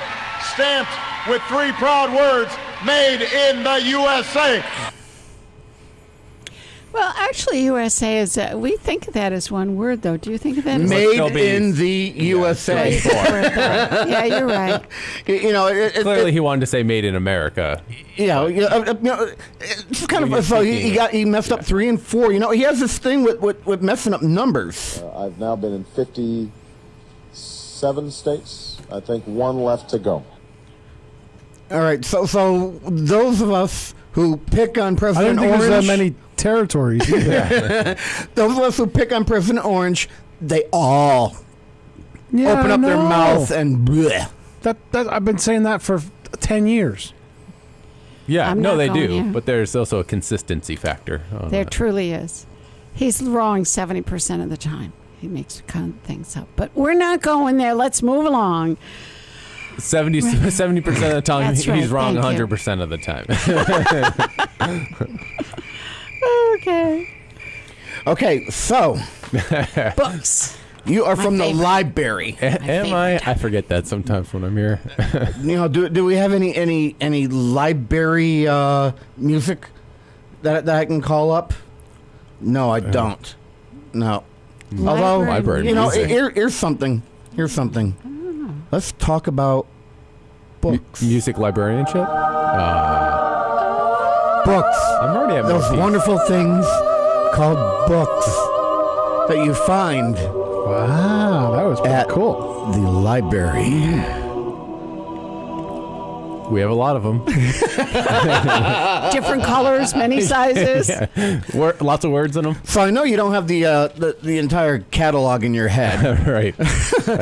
stamped with 3 proud words, "Made in the USA." Well, actually, USA is, we think of that as one word, though. Do you think of that as Made in the USA? Yeah, you're right. Clearly he wanted to say made in America. It's kind of, so he messed up 3 and 4. He has this thing with messing up numbers. I've now been in 57 states. I think 1 left to go. All right, so those of us who pick on President Orange, there's that many territories either. Those of us who pick on President Orange, they all open up their mouth and bleh. That I've been saying that for 10 years. Yeah, I'm no, not they going do, here. but there's also a consistency factor. There truly is. He's wrong 70% of the time. He makes things up. But we're not going there. Let's move along. 70% of the time, That's he's right. wrong Thank you. 100% of the time. Okay. So books. You are My from favorite. the library. Am I? I forget that sometimes when I'm here. Do we have any library music that I can call up? No, I don't. No. Although, Library music. here's something. Let's talk about books. Music librarianship? Books. I'm already at those Murphy's. wonderful things called books that you find. Wow, that was pretty cool. The library. We have a lot of them. Different colors, many sizes. Lots of words in them. So I know you don't have the entire catalog in your head. Right.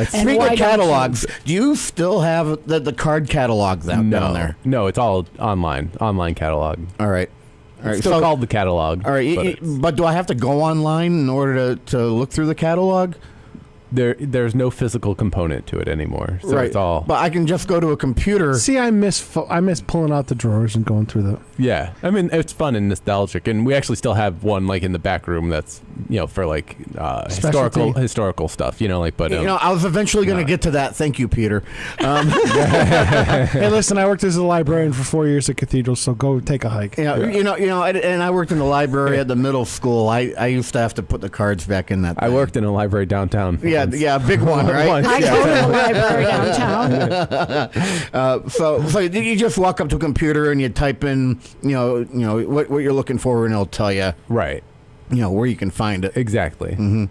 Speaking of catalogs, do you still have the card catalog down there? No, it's all online catalog. All right. It's still called the catalog. All right, but do I have to go online in order to look through the catalog? there's no physical component to it anymore. So right. it's all. But I can just go to a computer. See, I miss pulling out the drawers and going through the. Yeah, I mean it's fun and nostalgic, and we actually still have one like in the back room that's for like historical stuff. But I was eventually going to get to that. Thank you, Peter. Hey, listen, I worked as a librarian for 4 years at Cathedral, so go take a hike. And I worked in the library at the middle school. I used to have to put the cards back in that thing. I worked in a library downtown. Yeah, big one, right? I go to the library downtown. So you just walk up to a computer and you type in, what you're looking for, and it'll tell you, right, where you can find it. Exactly. Mm-hmm.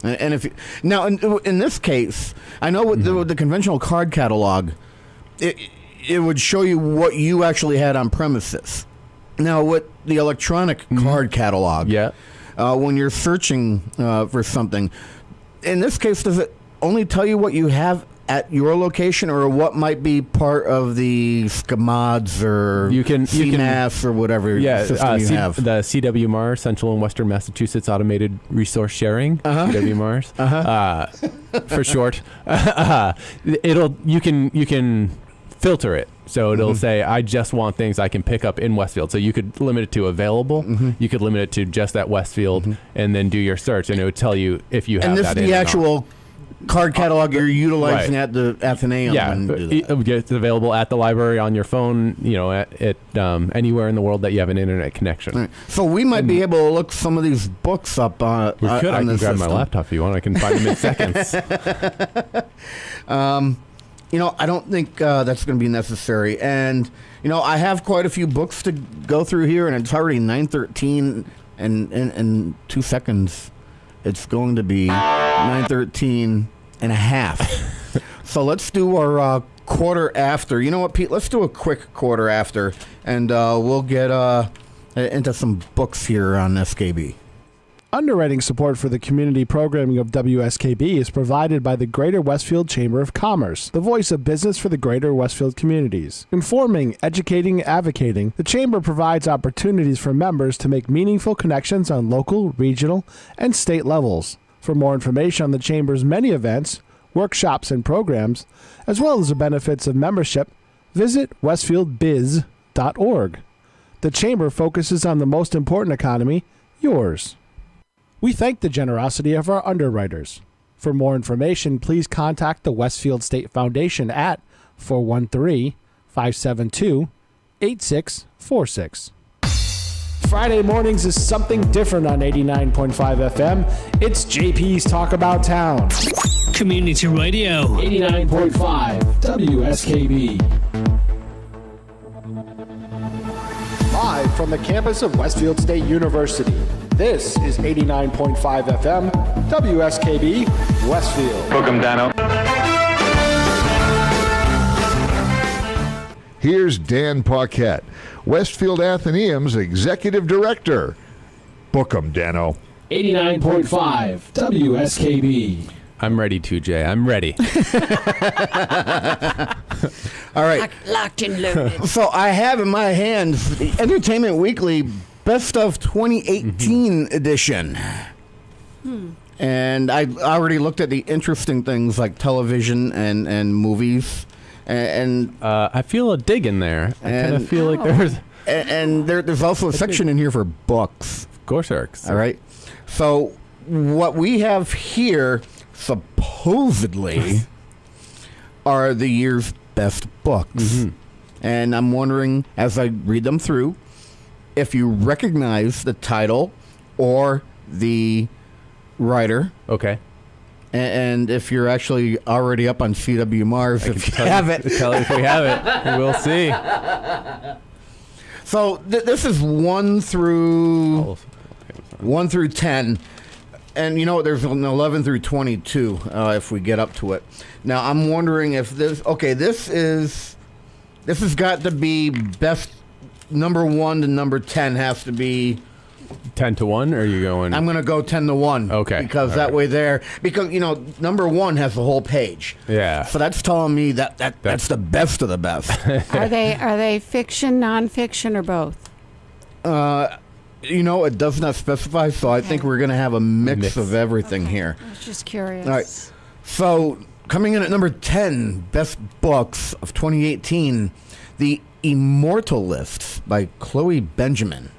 And if now in this case, I know with the conventional card catalog, it would show you what you actually had on premises. Now with the electronic card catalog, when you're searching for something. In this case, does it only tell you what you have at your location, or what might be part of the SCMODs or CNAS or whatever system you have? The CWMAR, Central and Western Massachusetts Automated Resource Sharing, CWMARS, for short. You can filter it. So it'll say, I just want things I can pick up in Westfield. So you could limit it to available. You could limit it to just at Westfield, and then do your search, and it would tell you if you have and this that is the actual card catalog you're utilizing at the Athenaeum. Yeah, it's available at the library on your phone, at anywhere in the world that you have an internet connection. Right. So we might be able to look some of these books up on we could. I can grab system. my laptop if you want. I can find them in seconds. I don't think that's going to be necessary. And, I have quite a few books to go through here, and it's already 9:13, and in 2 seconds, it's going to be 9:13 and a half. So let's do our quarter after. You know what, Pete? Let's do a quick quarter after, and we'll get into some books here on SKB. Underwriting support for the community programming of WSKB is provided by the Greater Westfield Chamber of Commerce, the voice of business for the Greater Westfield communities. Informing, educating, advocating, the Chamber provides opportunities for members to make meaningful connections on local, regional, and state levels. For more information on the Chamber's many events, workshops, and programs, as well as the benefits of membership, visit westfieldbiz.org. The Chamber focuses on the most important economy, yours. We thank the generosity of our underwriters. For more information, please contact the Westfield State Foundation at 413-572-8646. Friday mornings is something different on 89.5 FM. It's JP's Talk About Town. Community Radio. 89.5 WSKB. Live from the campus of Westfield State University. This is 89.5 FM, WSKB, Westfield. Welcome, Dano. Here's Dan Paquette, Westfield Athenaeum's Executive Director. Book 'em, Dano. 89.5 WSKB. I'm ready to, Jay. I'm ready. All right. Locked and loaded. So I have in my hands the Entertainment Weekly Best of 2018 edition. And I already looked at the interesting things like television and movies. And I feel a dig in there. I kind of feel like there's... And there's also a section in here for books. Of course, Eric. All right. So what we have here, supposedly, are the year's best books. And I'm wondering, as I read them through, if you recognize the title or the writer. Okay. And if you're actually already up on CWMARS, if you have it. Tell if we have it. We'll see. So this is 1 through 10. And there's an 11 through 22 if we get up to it. Now, I'm wondering if this has got to be best. Number 1 to number 10 has to be 10 to 1, or are you going? I'm going to go 10 to 1. Okay. Because that way because number 1 has the whole page. Yeah. So that's telling me that's the best of the best. Are they fiction, nonfiction, or both? It does not specify, so I think we're going to have a mix of everything here. I was just curious. All right. So, coming in at number 10, best books of 2018, The Immortalists by Chloe Benjamin.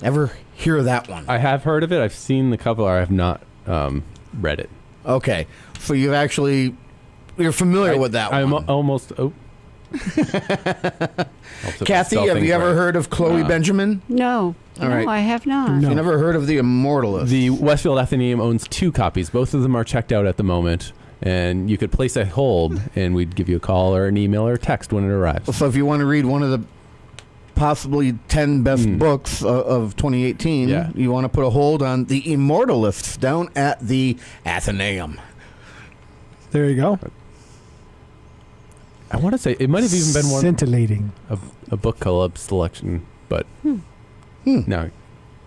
Ever hear of that one? I have heard of it. I've seen the cover. I have not read it. Okay, so you're familiar with that I'm one. almost. Oh. Kathy, have you ever heard of Chloe Benjamin? No. All right. No, I have not. You never heard of The Immortalists? The Westfield Athenaeum owns 2 copies. Both of them are checked out at the moment. And you could place a hold, and we'd give you a call or an email or a text when it arrives. So if you want to read one of the possibly 10 best books of 2018, you want to put a hold on The Immortalists down at the Athenaeum. There you go. I want to say it might have even been one scintillating a book club selection, but no,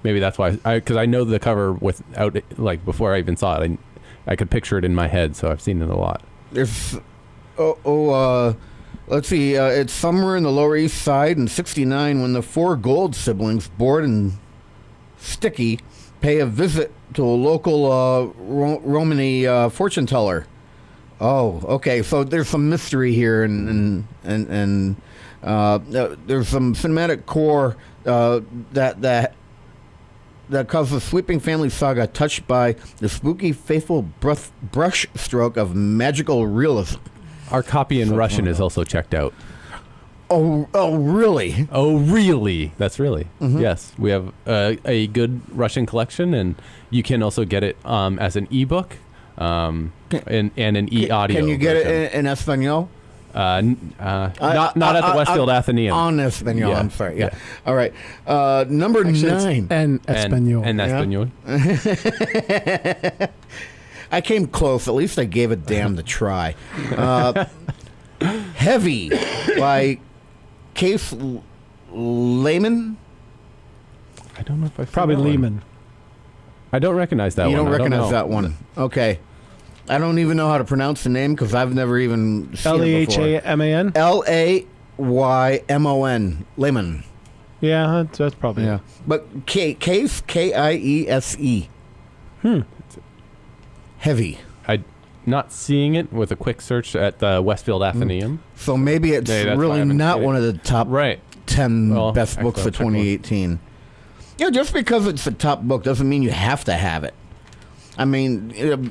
maybe that's why. Because I know the cover without it, like before I even saw it, I could picture it in my head, so I've seen it a lot. There's let's see, it's somewhere in the Lower East Side in '69 when the 4 Gold siblings, bored and sticky, pay a visit to a local Romany fortune teller. Oh, okay. So there's some mystery here, and there's some cinematic core that causes the sweeping family saga touched by the spooky, faithful brush stroke of magical realism. Our copy in Russian is also checked out. Oh, really? Oh, really? That's really. Yes, we have a good Russian collection, and you can also get it as an ebook. And an e-audio. Can you get it in Espanol? Not at the Westfield Athenaeum. On Espanol, Yeah. I'm sorry. Yeah. All right. Number 9. En Espanol. En Espanol. I came close. At least I gave a damn to try. Heavy by Case Lehman. I don't know if I Probably Lehman. I don't recognize that one. You don't I recognize know. that one. Okay. I don't even know how to pronounce the name because I've never even seen it before. Lehaman? Laymon. Lehman. Yeah, that's probably Yeah. But Case, Kiese. Heavy. Not seeing it with a quick search at the Westfield Athenaeum. So maybe it's Maybe that's why I really haven't not seen it. one of the top 10 best books of 2018. You know, just because it's a top book doesn't mean you have to have it. I mean,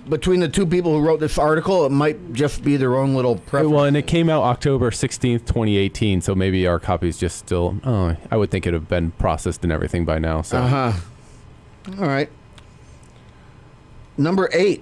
between the 2 people who wrote this article, it might just be their own little preference. Well, and it came out October 16th, 2018, so maybe our copy's just still... Oh, I would think it would have been processed and everything by now. So. All right. Number 8.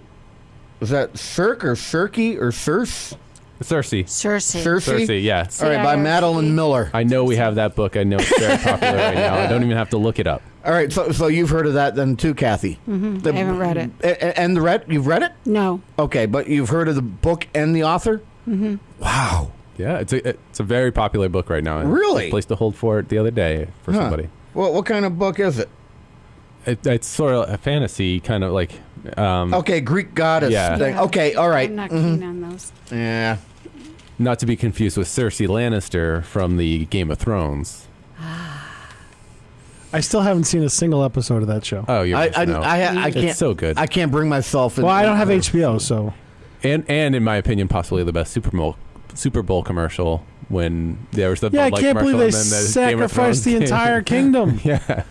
Was that Cirque or Cirque or Circe? Cersei. Cersei, yeah. All right, by Madeline Miller. I know we have that book. I know it's very popular right now. I don't even have to look it up. All right, so you've heard of that then too, Kathy? Mm-hmm. I haven't read it. And you've read it? No. Okay, but you've heard of the book and the author? Mm-hmm. Wow. Yeah, it's a very popular book right now. Really? I placed a hold for it the other day for somebody. Well, what kind of book is it? It's sort of a fantasy, kind of like... okay, Greek goddess thing. Okay, all right. I'm not keen on those. Yeah. Not to be confused with Cersei Lannister from the Game of Thrones. I still haven't seen a single episode of that show. Oh, you're I can't. can't. It's so good. I can't bring myself. Well, I don't have HBO, so. And in my opinion, possibly the best Super Bowl commercial when there was the Yeah, I Bud Light can't believe they commercial and then Game of sacrificed the Thrones entire kingdom. Yeah.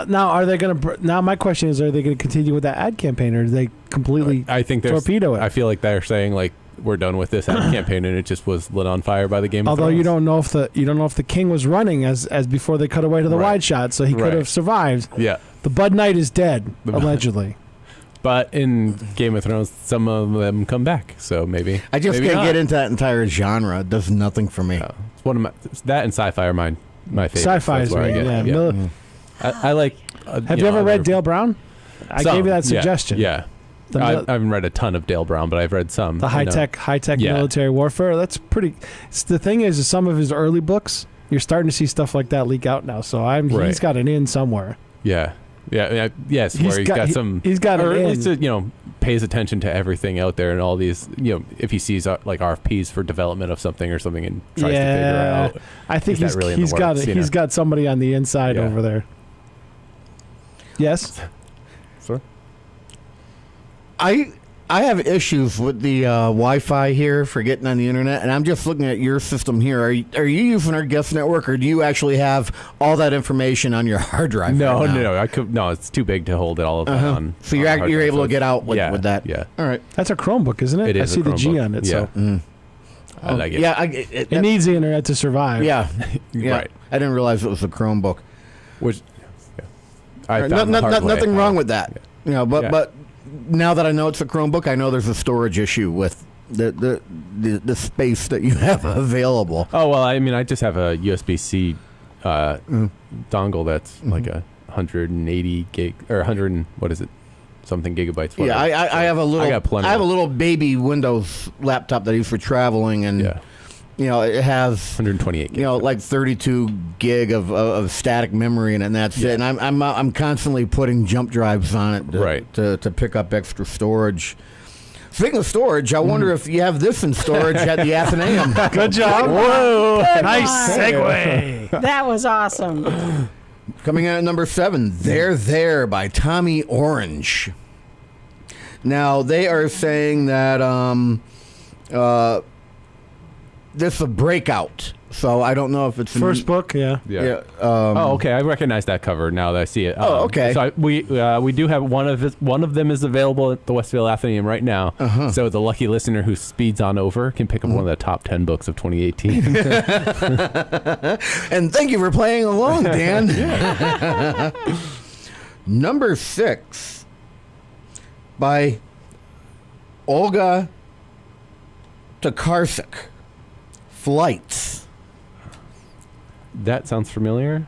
Now, are they going to? Now, my question is: are they going to continue with that ad campaign, or do they completely? I think torpedo it. I feel like they're saying like we're done with this ad campaign, and it just was lit on fire by the Game of Although Thrones. you don't know if the king was running as before they cut away to the wide shot, so he could have survived. Yeah. The Bud Knight is dead, allegedly. But in Game of Thrones, some of them come back, so maybe I just maybe can't not. get into that entire genre. It does nothing for me. It's one of that and sci-fi are my favorite. Sci-fi That's is where I me, get. yeah. I like. Have you ever read Dale Brown? I gave you that suggestion. Yeah. I haven't read a ton of Dale Brown, but I've read some. The high tech military warfare. That's pretty. The thing is some of his early books, you're starting to see stuff like that leak out now. So he's got an in somewhere. Yeah. Yes. Where he's got some. He's got or an at least in. Pays attention to everything out there and all these. If he sees like RFPs for development of something or something and tries to figure out. I think he's he's got somebody on the inside over there. Yes. Sir. I I have issues with the Wi-Fi here for getting on the internet, and I'm just looking at your system here. Are you using our guest network, or do you actually have all that information on your hard drive? No, right now? no, it's too big to hold it all of that on. So you're able to get out with that. Yeah. All right. That's a Chromebook, isn't it? It is I see a the G Chromebook. on it. Yeah. So I like it. Yeah, it needs the internet to survive. Yeah. Right. I didn't realize it was a Chromebook. Which I All right, found the hard way. nothing wrong with that. But Yeah. but now that I know it's a Chromebook, I know there's a storage issue with the space that you have available. Oh well, I mean, I just have a USB-C dongle that's like a 180 gig or 100 and what is it? Something gigabytes. Yeah, whatever. I have a little. I got plenty. I have a little baby Windows laptop that I use for traveling, and it has 128 gig. Like 32 gig of static memory in it, and that's it. And I'm constantly putting jump drives on it to pick up extra storage. Speaking of storage, I wonder if you have this in storage at the Athenaeum. Good job. Whoa. Nice segue. That was awesome. Coming in at number 7, There There by Tommy Orange. Now, they are saying that this is a breakout. So I don't know if it's First book, yeah. Oh, okay. I recognize that cover now that I see it. Okay. So we do have one of them is available at the Westfield Athenaeum right now. So the lucky listener who speeds on over can pick up one of the top 10 books of 2018. And thank you for playing along, Dan. Number 6 by Olga Tokarczuk, Flights. That sounds familiar.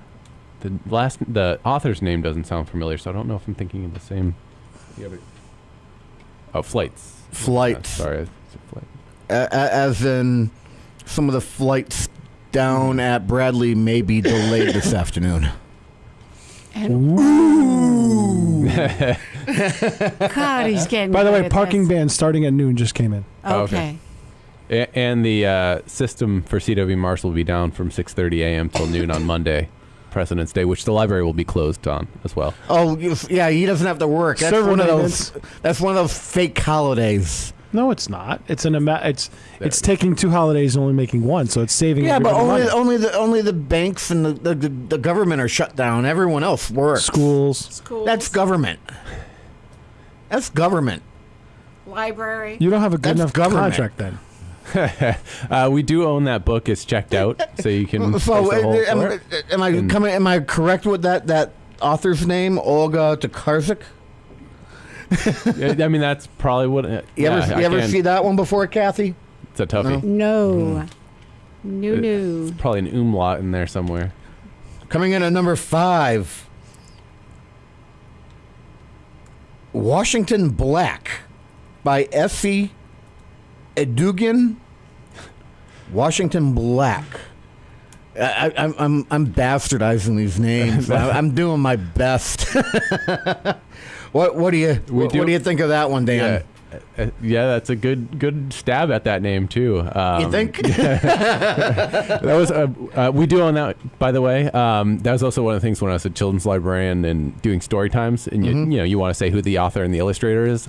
The author's name doesn't sound familiar, so I don't know if I'm thinking of the same. Oh, Flights. Flights. Sorry, it's a flight. As in, some of the flights down at Bradley may be delayed this afternoon. Ooh. God, he's getting. By the way, good at parking this. ban starting at noon just came in. Okay. And the system for CW Mars will be down from 6:30 a.m. till noon on Monday, President's Day, which the library will be closed on as well. Oh, yeah, he doesn't have to work. That's Server one of maintenance. those. That's one of those fake holidays. No, it's not. It's it's taking 2 holidays and only making one, so it's saving. Yeah, but everybody money. only the banks and the government are shut down. Everyone else works. Schools. That's government. That's government. Library. You don't have a good That's enough government. contract then. We do own that book. It's checked out, so you can. So, place a hold for it. am I correct with that author's name, Olga Tokarczuk? I mean, that's probably what. You ever see that one before, Kathy? It's a toughie. No. No. It's probably an umlaut in there somewhere. Coming in at number 5, Washington Black by Effie Edugan. Washington Black. I'm bastardizing these names. I'm doing my best. What do you think of that one, Dan? Yeah, that's a good stab at that name too. You think? That was we do own that, by the way. That was also one of the things when I was a children's librarian and doing story times, and you want to say who the author and the illustrator is.